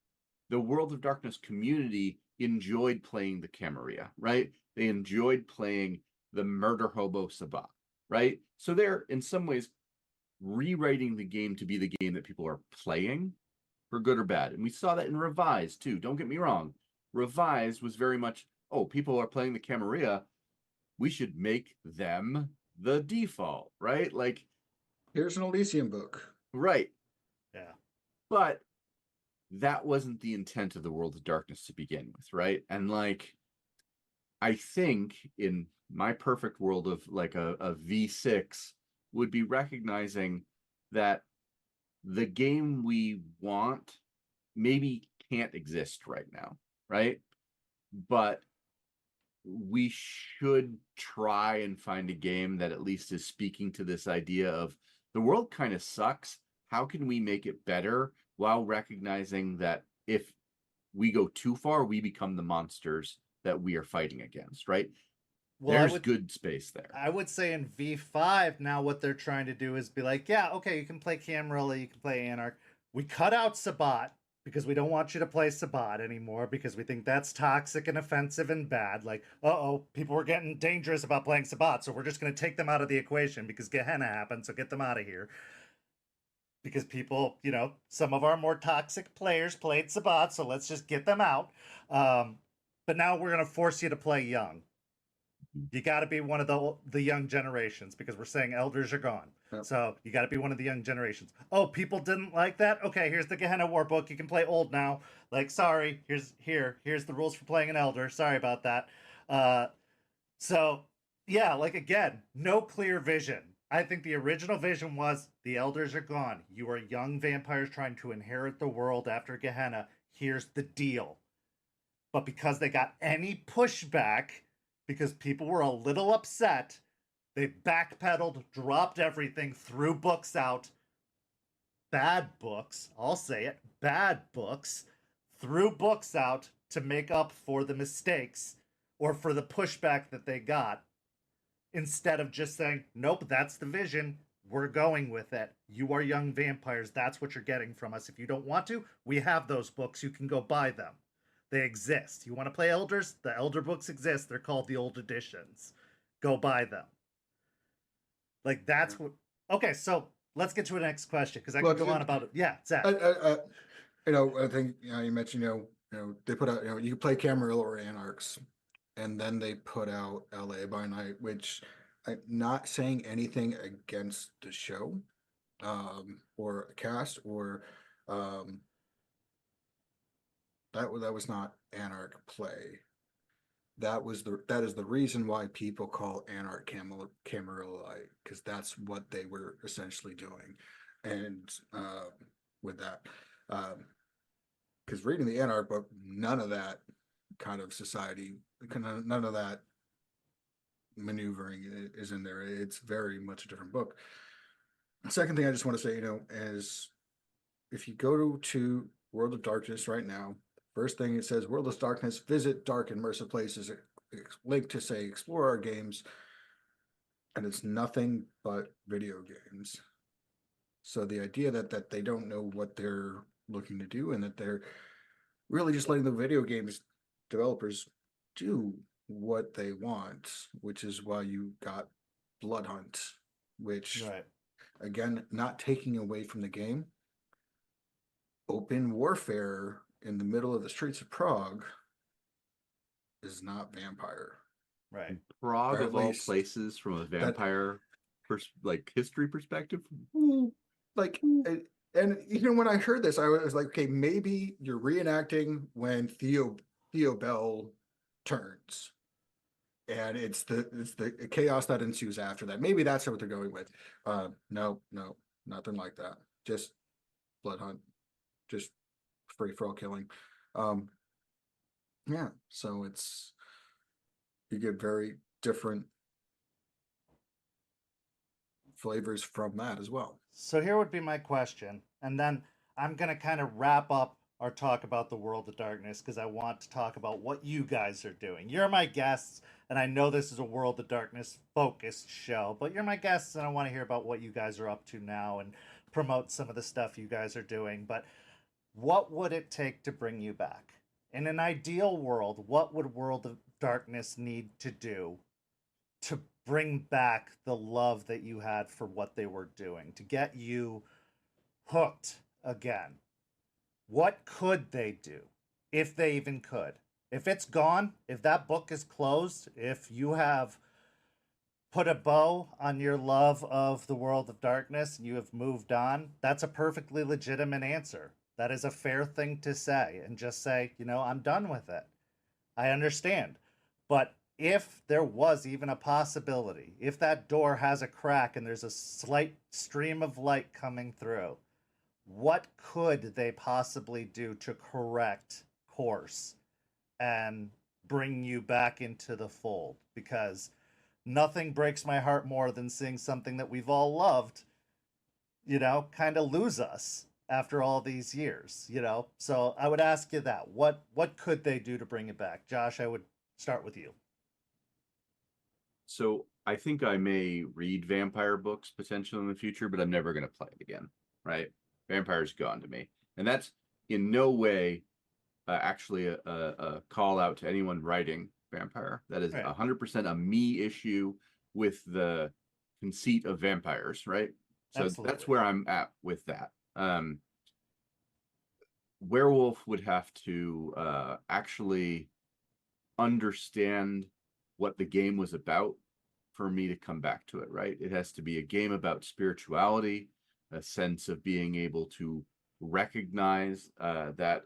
the World of Darkness community enjoyed playing the Camarilla, right? They enjoyed playing the murder hobo Sabbat, right? So they're in some ways rewriting the game to be the game that people are playing, for good or bad. And we saw that in Revise too. Don't get me wrong. Revise was very much, oh, people are playing the Camarilla. we should make them the default, right? Like, Here's an Elysium book. right. Yeah. But that wasn't the intent of the World of Darkness to begin with, right? And like, I think in my perfect world of like a V6 would be recognizing that the game we want maybe can't exist right now, right? But we should try and find a game that at least is speaking to this idea of the world kind of sucks. How can we make it better while recognizing that if we go too far, we become the monsters that we are fighting against, right? Well, There's good space there. I would say in V5 now what they're trying to do is be like, yeah, okay, you can play Camarilla, you can play Anarch. We cut out Sabbat because we don't want you to play Sabbat anymore because we think that's toxic and offensive and bad. Like, people were getting dangerous about playing Sabbat, so we're just going to take them out of the equation because Gehenna happened, so get them out of here. Because people, some of our more toxic players played Sabbat, so let's just get them out. But now we're going to force you to play young. You got to be one of the young generations because we're saying elders are gone. Yep. So you got to be one of the young generations. Oh, people didn't like that? Okay, here's the Gehenna War book. You can play old now. Like, sorry, here's the rules for playing an elder. Sorry about that. So yeah, like again, no clear vision. I think the original vision was the elders are gone. You are young vampires trying to inherit the world after Gehenna. Here's the deal. But because they got any pushback, because people were a little upset, they backpedaled, dropped everything, threw books out. Bad books, I'll say it, bad books, threw books out to make up for the mistakes or for the pushback that they got. Instead of just saying, nope, that's the vision, we're going with it. You are young vampires, that's what you're getting from us. If you don't want to, we have those books, you can go buy them. They exist. You want to play Elders? The Elder books exist. They're called the old editions. Go buy them. Like, that's what... Okay, so let's get to the next question, because I can go on about it. Yeah, Zach. I think you mentioned they put out you play Camarilla or Anarchs, and then they put out LA by Night, which I'm not saying anything against the show, or cast or that was not Anarch play. That is the reason why people call Anarch Camarilla, because that's what they were essentially doing. And with that, because reading the Anarch book, none of that kind of society, none of that maneuvering is in there. It's very much a different book. Second thing I just want to say, is if you go to World of Darkness right now, first thing it says, World of Darkness, visit dark and immersive places, link to say, explore our games, and it's nothing but video games. So the idea that they don't know what they're looking to do and that they're really just letting the video games developers do what they want, which is why you got Blood Hunt, which, right. Again, not taking away from the game. Open warfare in the middle of the streets of Prague is not vampire. Right. Prague, of all places, from a vampire history perspective. Like, and when I heard this, I was like, okay, maybe you're reenacting when Theo Bell turns, and it's the chaos that ensues after that. Maybe that's what they're going with. No, nothing like that. Just Blood Hunt, just free for all killing. Yeah, so you get very different flavors from that as well. So here would be my question, and then I'm going to kind of wrap up our talk about the World of Darkness because I want to talk about what you guys are doing. You're my guests, and I know this is a World of Darkness focused show, but you're my guests, and I want to hear about what you guys are up to now and promote some of the stuff you guys are doing. But what would it take to bring you back? In an ideal world, what would World of Darkness need to do to bring back the love that you had for what they were doing, to get you hooked again? What could they do, if they even could? If it's gone, if that book is closed, if you have put a bow on your love of the World of Darkness and you have moved on, that's a perfectly legitimate answer. That is a fair thing to say, and just say, I'm done with it. I understand. But if there was even a possibility, if that door has a crack and there's a slight stream of light coming through, what could they possibly do to correct course and bring you back into the fold? Because nothing breaks my heart more than seeing something that we've all loved, kind of lose us after all these years. So I would ask you that. What could they do to bring it back? Josh, I would start with you. So I think I may read vampire books potentially in the future, but I'm never going to play it again, right? Vampire's gone to me. And that's in no way actually a call out to anyone writing vampire. That is Right. 100% a me issue with the conceit of vampires, right? So Absolutely. that's where I'm at with that. Werewolf would have to actually understand what the game was about for me to come back to it, right? It has to be a game about spirituality, a sense of being able to recognize that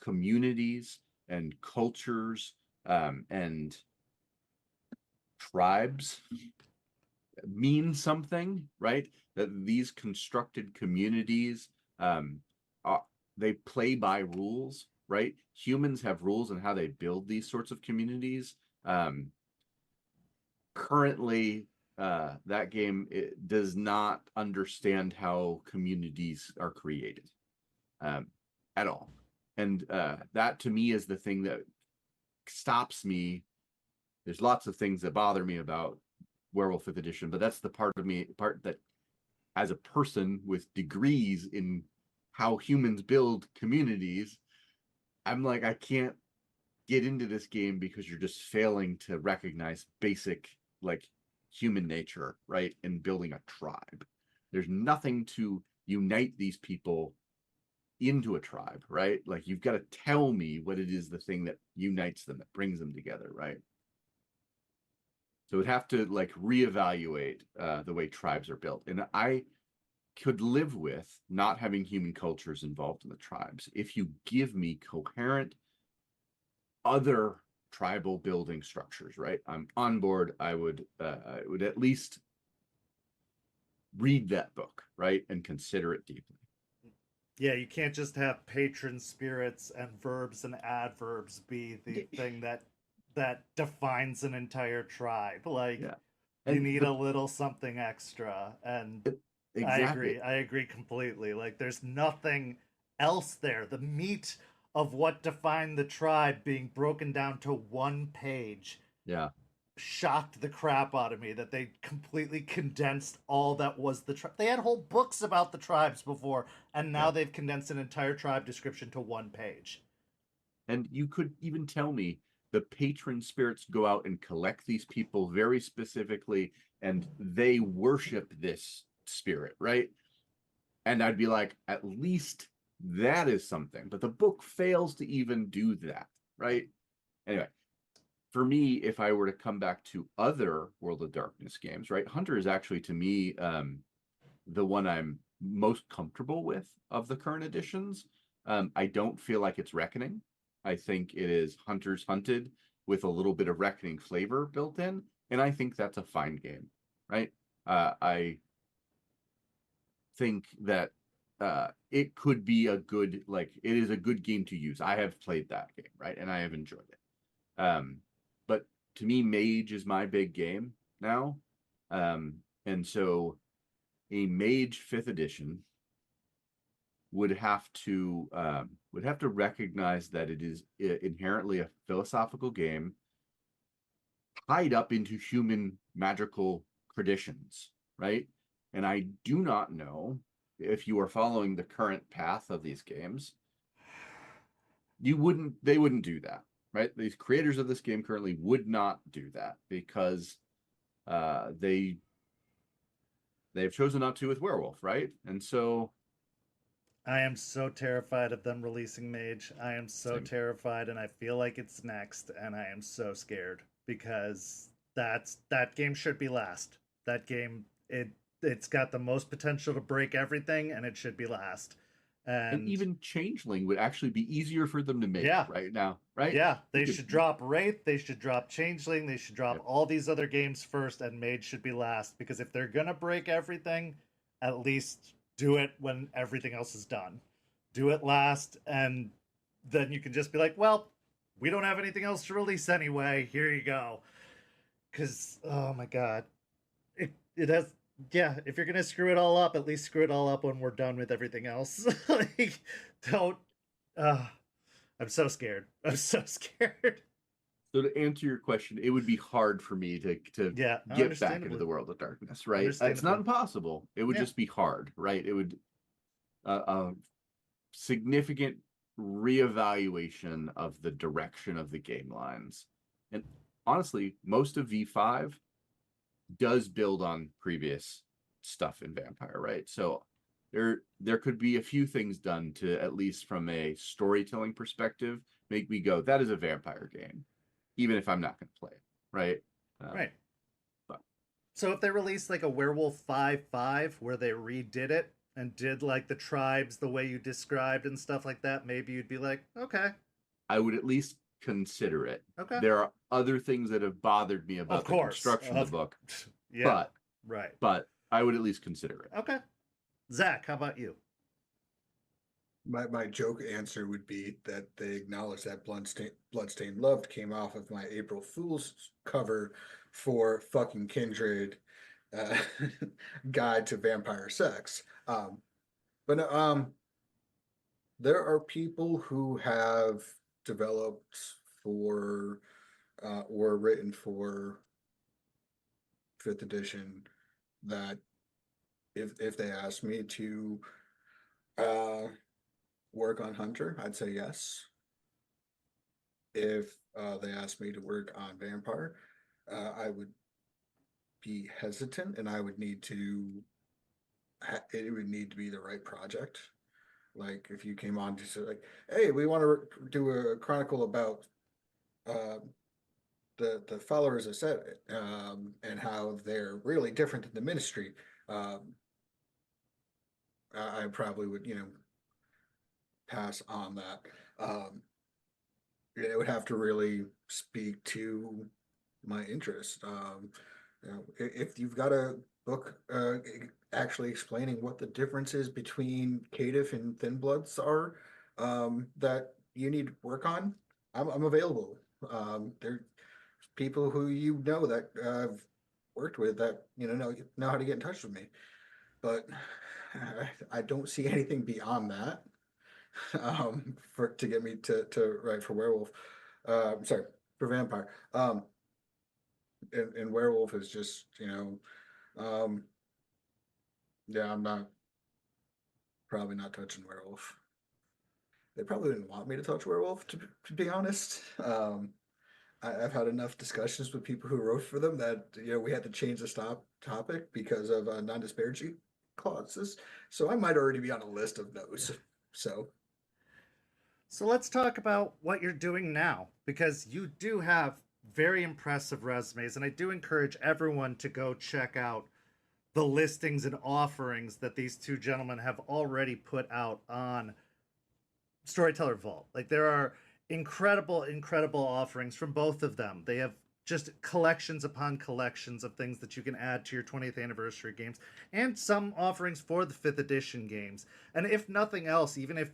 communities and cultures and tribes mean something, right? That these constructed communities, they play by rules, right? Humans have rules on how they build these sorts of communities. Currently, that game does not understand how communities are created at all. And that to me is the thing that stops me. There's lots of things that bother me about Werewolf 5th Edition, but that's the part that as a person with degrees in how humans build communities, I'm like, I can't get into this game because you're just failing to recognize basic like human nature, right? In building a tribe. There's nothing to unite these people into a tribe, right? Like you've got to tell me what it is, the thing that unites them, that brings them together, right? So we'd have to like reevaluate the way tribes are built. And I could live with not having human cultures involved in the tribes if you give me coherent other tribal building structures, right? I'm on board. I would at least read that book, right, and consider it deeply. Yeah, you can't just have patron spirits and verbs and adverbs be the thing that defines an entire tribe. Like, Yeah, you and need a little something extra. And exactly. I agree completely. Like, there's nothing else there. The meat of what defined the tribe being broken down to one page Yeah, shocked the crap out of me, that they completely condensed all that was the tribe. They had whole books about the tribes before, and now yeah. they've condensed an entire tribe description to one page. And you could even tell me the patron spirits go out and collect these people very specifically, and they worship this spirit, right? And I'd be like, at least that is something. But the book fails to even do that, right? Anyway, for me, if I were to come back to other World of Darkness games, right, Hunter is actually to me the one I'm most comfortable with of the current editions. I don't feel like it's Reckoning. I think it is Hunter's Hunted with a little bit of Reckoning flavor built in, and I think that's a fine game, right? I think that it could be a good, like, it is a good game to use. I have played that game, right, and I have enjoyed it. But to me, Mage is my big game now, and so a Mage 5th edition would have to recognize that it is inherently a philosophical game tied up into human magical traditions, right? And I do not know if you are following the current path of these games, they wouldn't do that, right? These creators of this game currently would not do that because they've chosen not to with Werewolf, right? And so I am so terrified of them releasing Mage. I am so same. terrified, and I feel like it's next, and I am so scared because that game should be last. That game, it's got the most potential to break everything, and it should be last. And even Changeling would actually be easier for them to make right now, right? Yeah, they should drop Wraith, they should drop Changeling, they should drop all these other games first, and Mage should be last. Because if they're gonna break everything, at least do it when everything else is done. Do it last, and then you can just be like, well, we don't have anything else to release anyway. Here you go. Because, oh my god. It has... Yeah, if you're gonna screw it all up, at least screw it all up when we're done with everything else. Like, don't... I'm so scared. I'm so scared. So to answer your question, it would be hard for me to get back into the world of darkness, right? It's not impossible. It would just be hard, right? It would a significant reevaluation of the direction of the game lines. And honestly, most of V5 does build on previous stuff in Vampire, right? So there could be a few things done to, at least from a storytelling perspective, make me go, that is a Vampire game, even if I'm not going to play it, right? Right. But so if they released like a Werewolf 5.5 where they redid it and did like the tribes the way you described and stuff like that, maybe you'd be like, okay. I would at least consider it. Okay. There are other things that have bothered me about the construction of the book. Yeah. But I would at least consider it. Okay. Zach, how about you? My joke answer would be that they acknowledge that Bloodstained Love came off of my April Fool's cover for fucking Kindred Guide to Vampire Sex. But there are people who have developed for or written for 5th edition that if they asked me to work on Hunter, I'd say yes. If they asked me to work on Vampire, I would be hesitant, and I would need to it would need to be the right project. Like if you came on to say like, hey, we want to do a chronicle about the followers of Set and how they're really different than the Ministry, I probably would, pass on that. It would have to really speak to my interest. If you've got a book actually explaining what the differences between Caitiff and Thin Bloods are that you need to work on, I'm available. There's people who that I've worked with that know how to get in touch with me, but I don't see anything beyond that to get me to write for Werewolf. Sorry, for Vampire. And Werewolf is just I'm probably not touching Werewolf. They probably didn't want me to touch Werewolf, to be honest. I've had enough discussions with people who wrote for them that we had to change the topic because of non-disparity clauses. So I might already be on a list of those. So let's talk about what you're doing now, because you do have very impressive resumes, and I do encourage everyone to go check out the listings and offerings that these two gentlemen have already put out on Storyteller Vault. Like, there are incredible offerings from both of them. They have just collections upon collections of things that you can add to your 20th anniversary games, and some offerings for the 5th edition games. And if nothing else, even if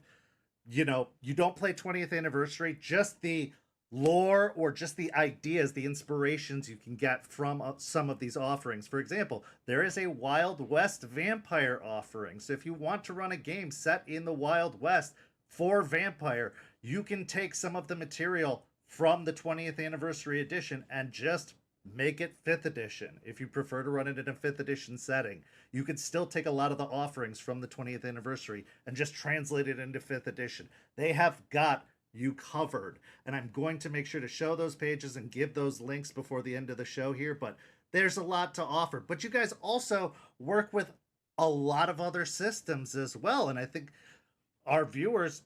you don't play 20th anniversary, just the lore or just the ideas, the inspirations you can get from some of these offerings. For example, there is a Wild West vampire offering. So if you want to run a game set in the Wild West for Vampire, you can take some of the material from the 20th anniversary edition and just make it 5th edition. If you prefer to run it in a 5th edition setting, you could still take a lot of the offerings from the 20th anniversary and just translate it into 5th edition. They have got you covered, and I'm going to make sure to show those pages and give those links before the end of the show here, but there's a lot to offer. But you guys also work with a lot of other systems as well, and I think our viewers,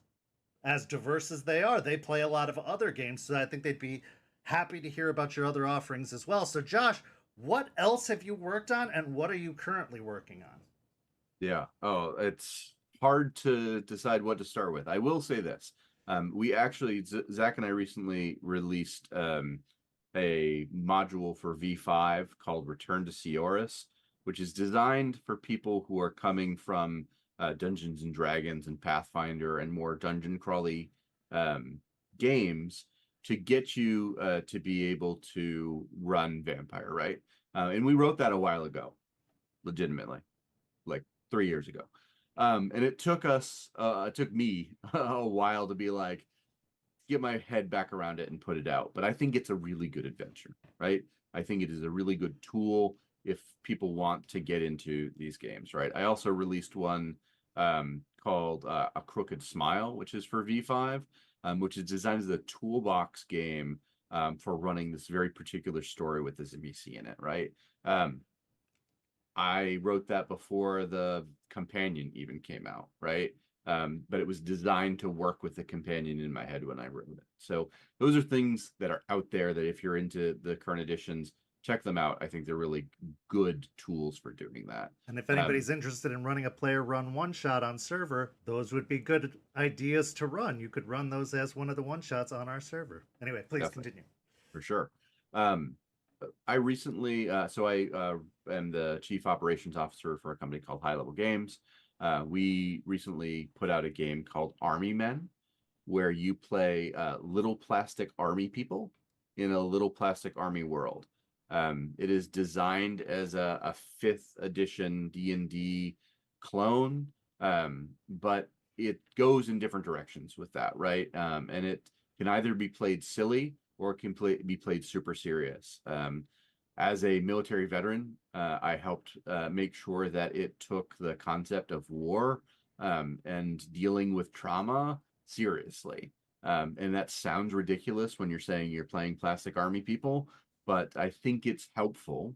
as diverse as they are, they play a lot of other games, so I think they'd be happy to hear about your other offerings as well. So, Josh, what else have you worked on, and what are you currently working on? Yeah. Oh, it's hard to decide what to start with. I will say this. We actually, Zach and I recently released a module for V5 called Return to Seoris, which is designed for people who are coming from Dungeons and Dragons and Pathfinder and more dungeon crawly games to get you to be able to run Vampire, right? And we wrote that a while ago, legitimately, like 3 years ago. And it took me a while to be like, get my head back around it and put it out. But I think it's a really good adventure, right? I think it is a really good tool if people want to get into these games, right? I also released one called A Crooked Smile, which is for V5, which is designed as a toolbox game for running this very particular story with this NPC in it, right? I wrote that before the companion even came out, right? But it was designed to work with the companion in my head when I wrote it. So those are things that are out there that if you're into the current editions, check them out. I think they're really good tools for doing that. And if anybody's interested in running a player run one-shot on server, those would be good ideas to run. You could run those as one of the one-shots on our server. Anyway, please continue. For sure. I recently, so I am the chief operations officer for a company called High Level Games. We recently put out a game called Army Men, where you play little plastic army people in a little plastic army world. It is designed as a 5th edition D&D clone, but it goes in different directions with that, right? And it can either be played silly or it can be played super serious. As a military veteran, I helped make sure that it took the concept of war and dealing with trauma seriously. And that sounds ridiculous when you're saying you're playing plastic army people, but I think it's helpful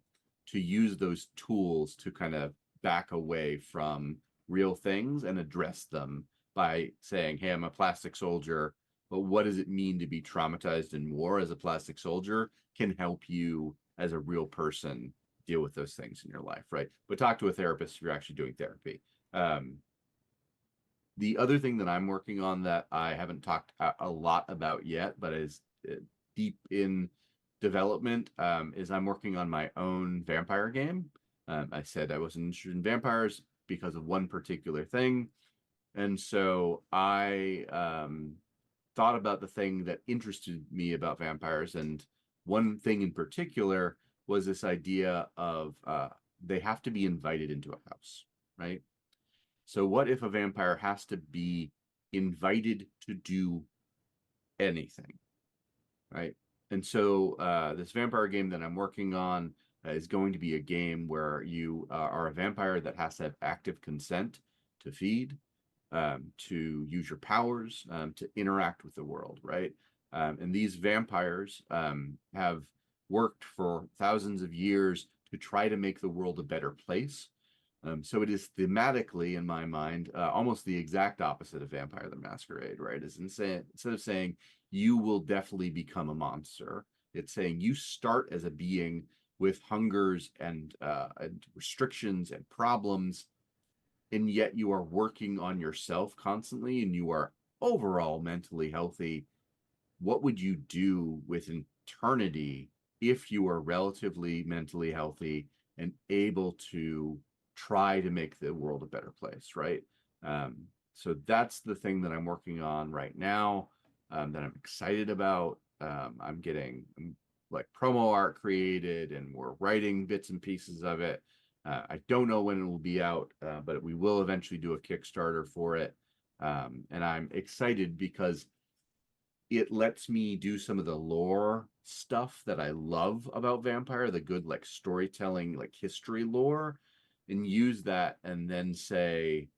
to use those tools to kind of back away from real things and address them by saying, hey, I'm a plastic soldier, but what does it mean to be traumatized in war as a plastic soldier can help you as a real person deal with those things in your life, right? But talk to a therapist if you're actually doing therapy. The other thing that I'm working on that I haven't talked a lot about yet, but is deep in development, is I'm working on my own vampire game. I said I wasn't interested in vampires because of one particular thing. And so I thought about the thing that interested me about vampires, and one thing in particular was this idea of they have to be invited into a house, right? So what if a vampire has to be invited to do anything, right? And so this vampire game that I'm working on is going to be a game where you are a vampire that has to have active consent to feed, to use your powers, to interact with the world, right? And these vampires have worked for thousands of years to try to make the world a better place. So it is thematically, in my mind, almost the exact opposite of Vampire the Masquerade, right? Is instead of saying you will definitely become a monster, it's saying you start as a being with hungers and restrictions and problems, and yet you are working on yourself constantly and you are overall mentally healthy. What would you do with eternity if you are relatively mentally healthy and able to try to make the world a better place, right? So that's the thing that I'm working on right now, that I'm excited about. I'm getting like promo art created and we're writing bits and pieces of it. I don't know when it will be out, but we will eventually do a Kickstarter for it. And I'm excited because it lets me do some of the lore stuff that I love about Vampire, the good like storytelling, like history lore, and use that and then say,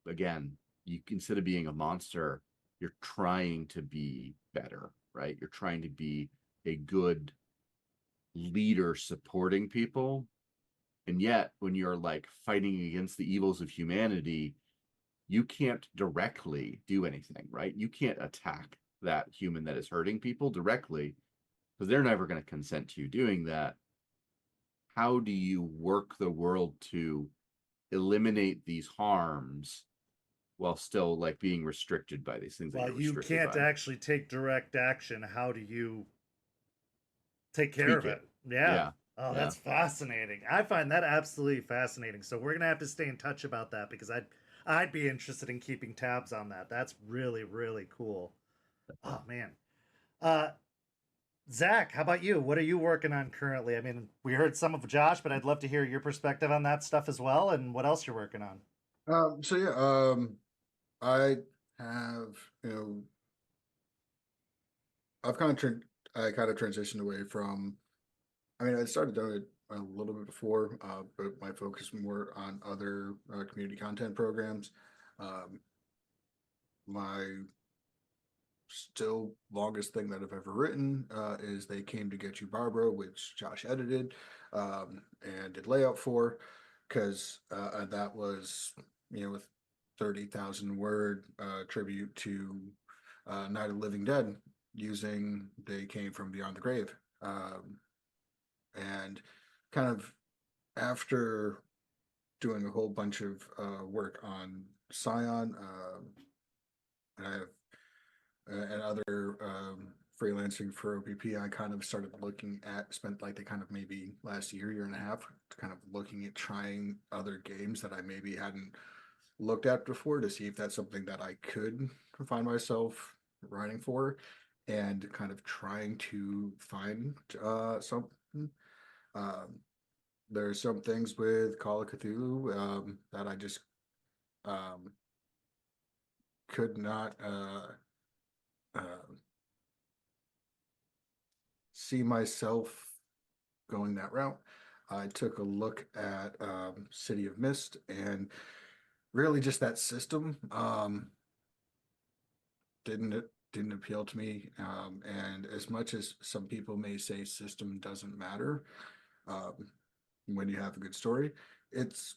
again, you instead of being a monster, you're trying to be better, right? You're trying to be a good leader supporting people. And yet, when you're like fighting against the evils of humanity, you can't directly do anything, right? You can't attack that human that is hurting people directly, because they're never going to consent to you doing that. How do you work the world to eliminate these harms while still like being restricted by these things that Well, you're you restricted can't by? actually take direct action. How do you take care Tweak of it? it. Yeah. Yeah. Oh, Yeah. that's fascinating. I find that absolutely fascinating. So we're gonna have to stay in touch about that because I'd be interested in keeping tabs on that. That's really, really cool. Oh man. Uh Zach, how about you? What are you working on currently? I mean, we heard some of Josh, but I'd love to hear your perspective on that stuff as well and what else you're working on. So yeah, I have, I've I kind of transitioned away from, I mean, I started doing it a little bit before, but my focus more on other community content programs. Um, my still longest thing that I've ever written is They Came to Get You, Barbara, which Josh edited and did layout for, because that was, with 30,000 word tribute to Night of the Living Dead using They Came from Beyond the Grave. And kind of after doing a whole bunch of work on Scion, and I have and other freelancing for OPP, I kind of started looking at, spent like the kind of maybe last year and a half, kind of looking at trying other games that I maybe hadn't looked at before to see if that's something that I could find myself writing for, and kind of trying to find something. Um, there's some things with Call of Cthulhu that I just um, could not uh, see myself going that route. I took a look at City of Mist, and really just that system didn't appeal to me. And as much as some people may say system doesn't matter, um, when you have a good story, it's,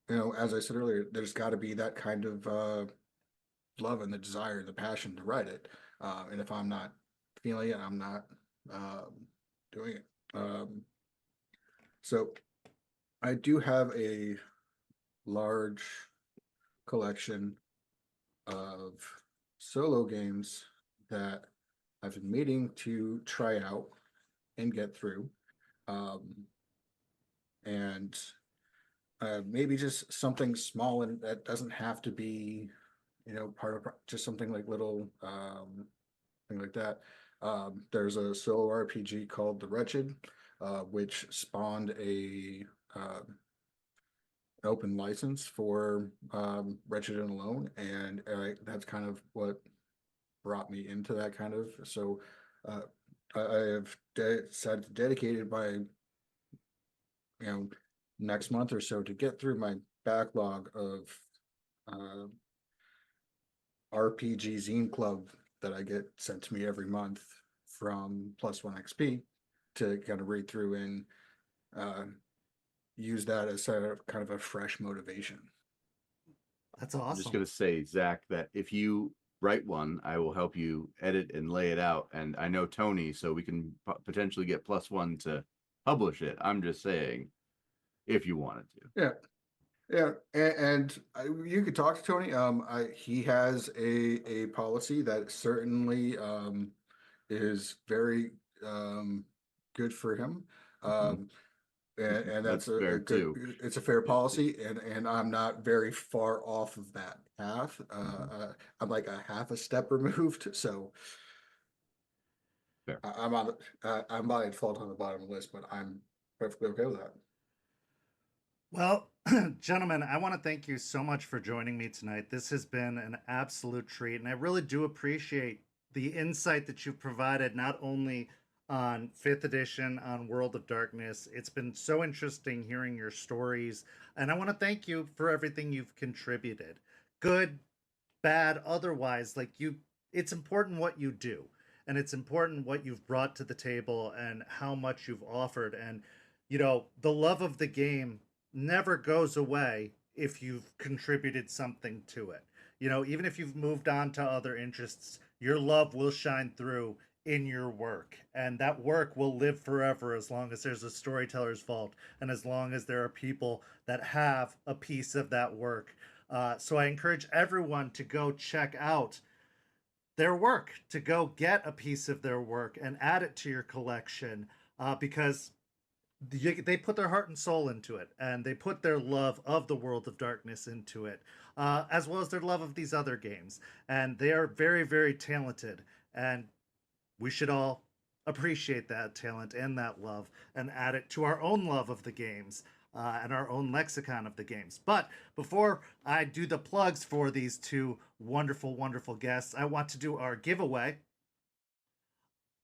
as I said earlier, there's got to be that kind of love and the desire and the passion to write it. And if I'm not feeling it, I'm not doing it. So I do have a large collection of solo games that I've been meaning to try out and get through. And maybe just something small, and that doesn't have to be, part of just something like little thing like that. There's a solo RPG called The Wretched, which spawned a open license for Wretched and Alone, and that's kind of what brought me into that kind of. So uh, I have decided to dedicate it by next month or so to get through my backlog of uh, RPG Zine Club that I get sent to me every month from Plus One XP, to kind of read through and uh, use that as a kind of a fresh motivation. That's I'm just awesome. going to say, Zach, that if you write one, I will help you edit and lay it out. And I know Tony, so we can potentially get Plus One to publish it. I'm just saying, if you wanted to. Yeah. Yeah, and you could talk to Tony. He has a policy that certainly is very good for him. And that's fair a good, too. it's a fair policy, and I'm not very far off of that path. I'm like a half a step removed, so Fair. I'm by default on the bottom of the list, but I'm perfectly okay with that. Well, gentlemen, I want to thank you so much for joining me tonight. This has been an absolute treat, and I really do appreciate the insight that you've provided, not only on 5th edition, on World of Darkness. It's been so interesting hearing your stories, and I want to thank you for everything you've contributed. Good, bad, otherwise, it's important what you do, and it's important what you've brought to the table and how much you've offered. And, the love of the game never goes away if you've contributed something to it. Even if you've moved on to other interests, your love will shine through in your work, and that work will live forever as long as there's a Storytellers Vault and as long as there are people that have a piece of that work. So I encourage everyone to go check out their work, to go get a piece of their work and add it to your collection, because they put their heart and soul into it, and they put their love of the World of Darkness into it, as well as their love of these other games. And they are very, very talented, and we should all appreciate that talent and that love and add it to our own love of the games, and our own lexicon of the games. But before I do the plugs for these two wonderful, wonderful guests, I want to do our giveaway.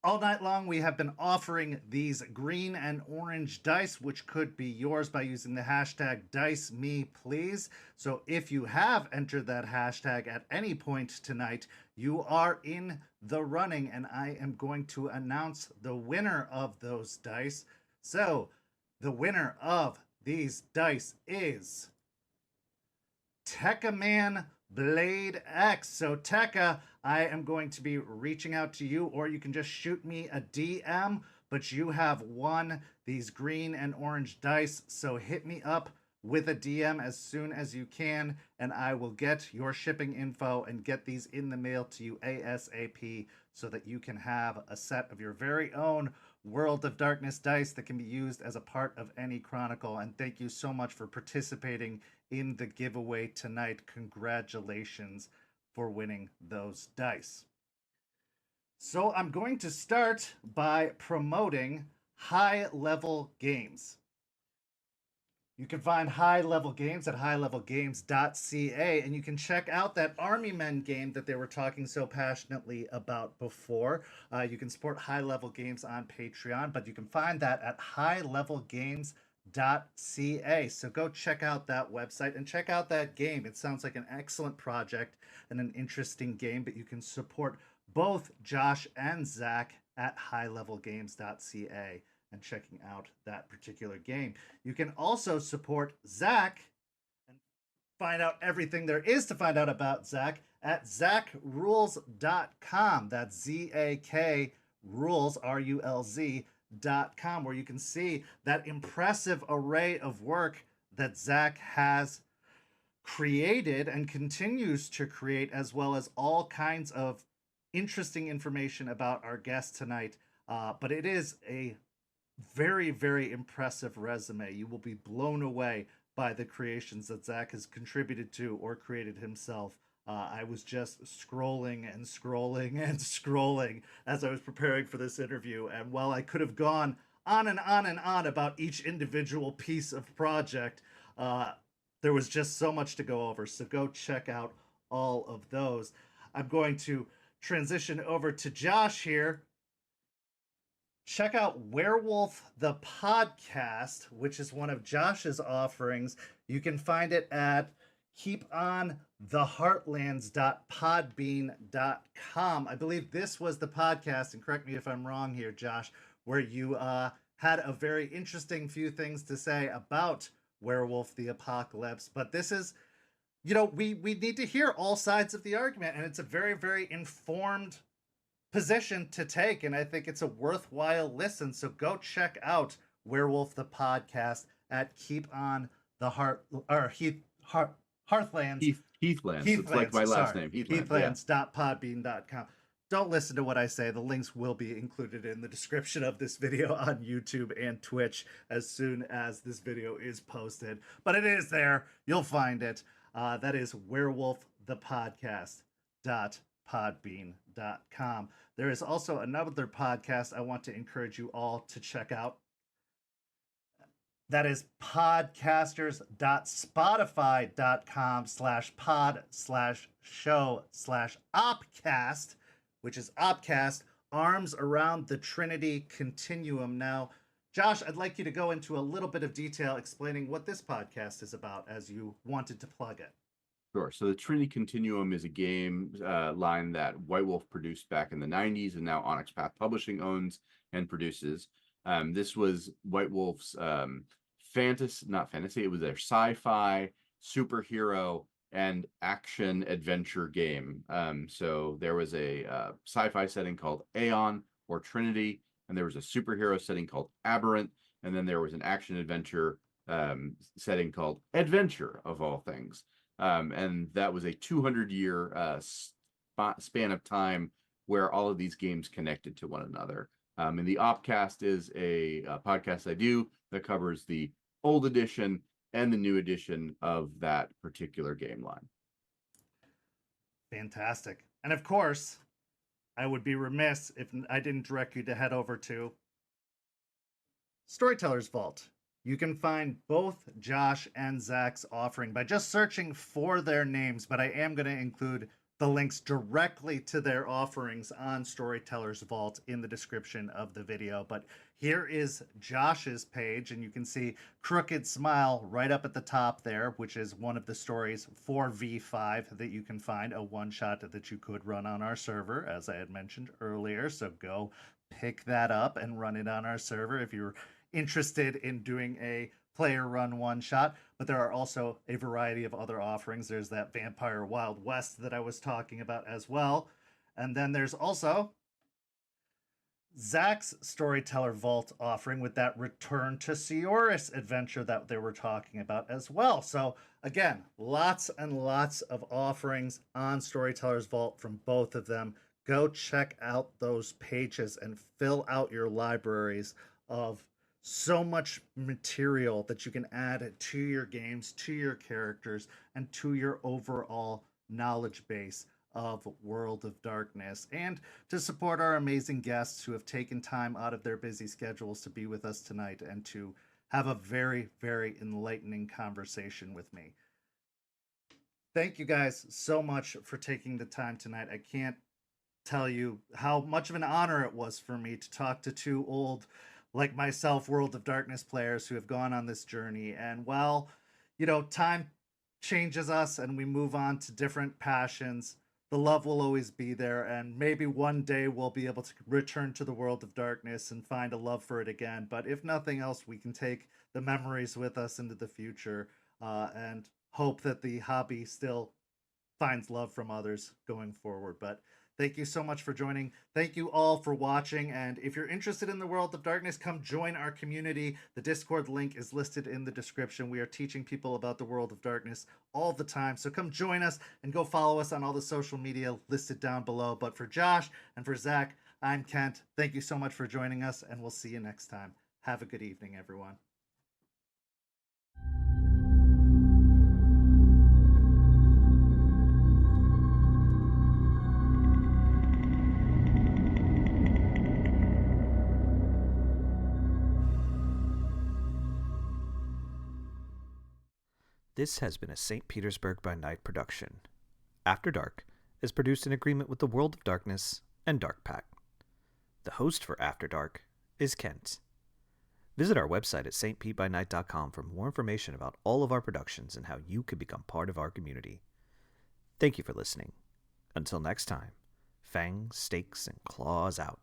All night long, we have been offering these green and orange dice, which could be yours by using the hashtag DiceMePlease. So if you have entered that hashtag at any point tonight, you are in the running, and I am going to announce the winner of those dice. So the winner of these dice is Tekkaman Blade X. So Tekka, I am going to be reaching out to you, or you can just shoot me a DM, but you have won these green and orange dice. So hit me up with a DM as soon as you can, and I will get your shipping info and get these in the mail to you ASAP so that you can have a set of your very own World of Darkness dice that can be used as a part of any chronicle. And thank you so much for participating in the giveaway tonight. Congratulations for winning those dice. So I'm going to start by promoting High Level Games. You can find High Level Games at highlevelgames.ca, and you can check out that Army Men game that they were talking so passionately about before. You can support High Level Games on Patreon, but you can find that at highlevelgames.ca. So go check out that website and check out that game. It sounds like an excellent project and an interesting game, but you can support both Josh and Zach at highlevelgames.ca and checking out that particular game. You can also support Zach and find out everything there is to find out about Zach at zachrules.com. That's Z-A-K rules, R-U-L-Z.com, where you can see that impressive array of work that Zach has created and continues to create, as well as all kinds of interesting information about our guest tonight. But it is a very, very impressive resume. You will be blown away by the creations that Zach has contributed to or created himself. I was just scrolling and scrolling and scrolling as I was preparing for this interview, and while I could have gone on and on and on about each individual piece of project, there was just so much to go over. So go check out all of those. I'm going to transition over to Josh here. Check out Werewolf the Podcast, which is one of Josh's offerings. You can find it at keepontheheartlands.podbean.com. I believe this was the podcast, and correct me if I'm wrong here, Josh, where you had a very interesting few things to say about Werewolf the Apocalypse. But this is, we need to hear all sides of the argument, and it's a very, very informed position to take, and I think it's a worthwhile listen. So go check out Werewolf the Podcast at Heathlands. Heathlands. It's like my last name. Heathlands.podbean.com. Don't listen to what I say. The links will be included in the description of this video on YouTube and Twitch as soon as this video is posted. But it is there. You'll find it. That is Werewolf the Podcast.podbean.com. There is also another podcast I want to encourage you all to check out. That is podcasters.spotify.com/pod/show/opcast, which is Opcast, Arms Around the Trinity Continuum. Now, Josh, I'd like you to go into a little bit of detail explaining what this podcast is about, as you wanted to plug it. Sure. So the Trinity Continuum is a game line that White Wolf produced back in the 90s, and now Onyx Path Publishing owns and produces. This was White Wolf's not fantasy, it was their sci-fi superhero and action adventure game. So there was a sci-fi setting called Aeon or Trinity, and there was a superhero setting called Aberrant, and then there was an action adventure setting called Adventure, of all things. And that was a 200-year span of time where all of these games connected to one another. And the Opcast is a podcast I do that covers the old edition and the new edition of that particular game line. Fantastic. And of course, I would be remiss if I didn't direct you to head over to Storytellers Vault. You can find both Josh and Zach's offering by just searching for their names, but I am going to include the links directly to their offerings on Storytellers Vault in the description of the video. But here is Josh's page, and you can see Crooked Smile right up at the top there, which is one of the stories for V5 that you can find, a one-shot that you could run on our server, as I had mentioned earlier. So go pick that up and run it on our server if you're interested in doing a player run one shot. But there are also a variety of other offerings. There's that Vampire Wild West that I was talking about as well. And then there's also Zach's Storyteller Vault offering with that Return to Seoris adventure that they were talking about as well. So again, lots and lots of offerings on Storytellers Vault from both of them. Go check out those pages and fill out your libraries of so much material that you can add to your games, to your characters, and to your overall knowledge base of World of Darkness, and to support our amazing guests who have taken time out of their busy schedules to be with us tonight and to have a very, very enlightening conversation with me. Thank you guys so much for taking the time tonight. I can't tell you how much of an honor it was for me to talk to two old, like myself, World of Darkness players who have gone on this journey. And while, time changes us and we move on to different passions, the love will always be there. And maybe one day we'll be able to return to the World of Darkness and find a love for it again. But if nothing else, we can take the memories with us into the future and hope that the hobby still finds love from others going forward. But thank you so much for joining. Thank you all for watching. And if you're interested in the World of Darkness, come join our community. The Discord link is listed in the description. We are teaching people about the World of Darkness all the time. So come join us and go follow us on all the social media listed down below. But for Josh and for Zach, I'm Kent. Thank you so much for joining us, and we'll see you next time. Have a good evening, everyone. This has been a St. Petersburg by Night production. After Dark is produced in agreement with the World of Darkness and Dark Pact. The host for After Dark is Kent. Visit our website at stpbynight.com for more information about all of our productions and how you can become part of our community. Thank you for listening. Until next time, fangs, stakes, and claws out.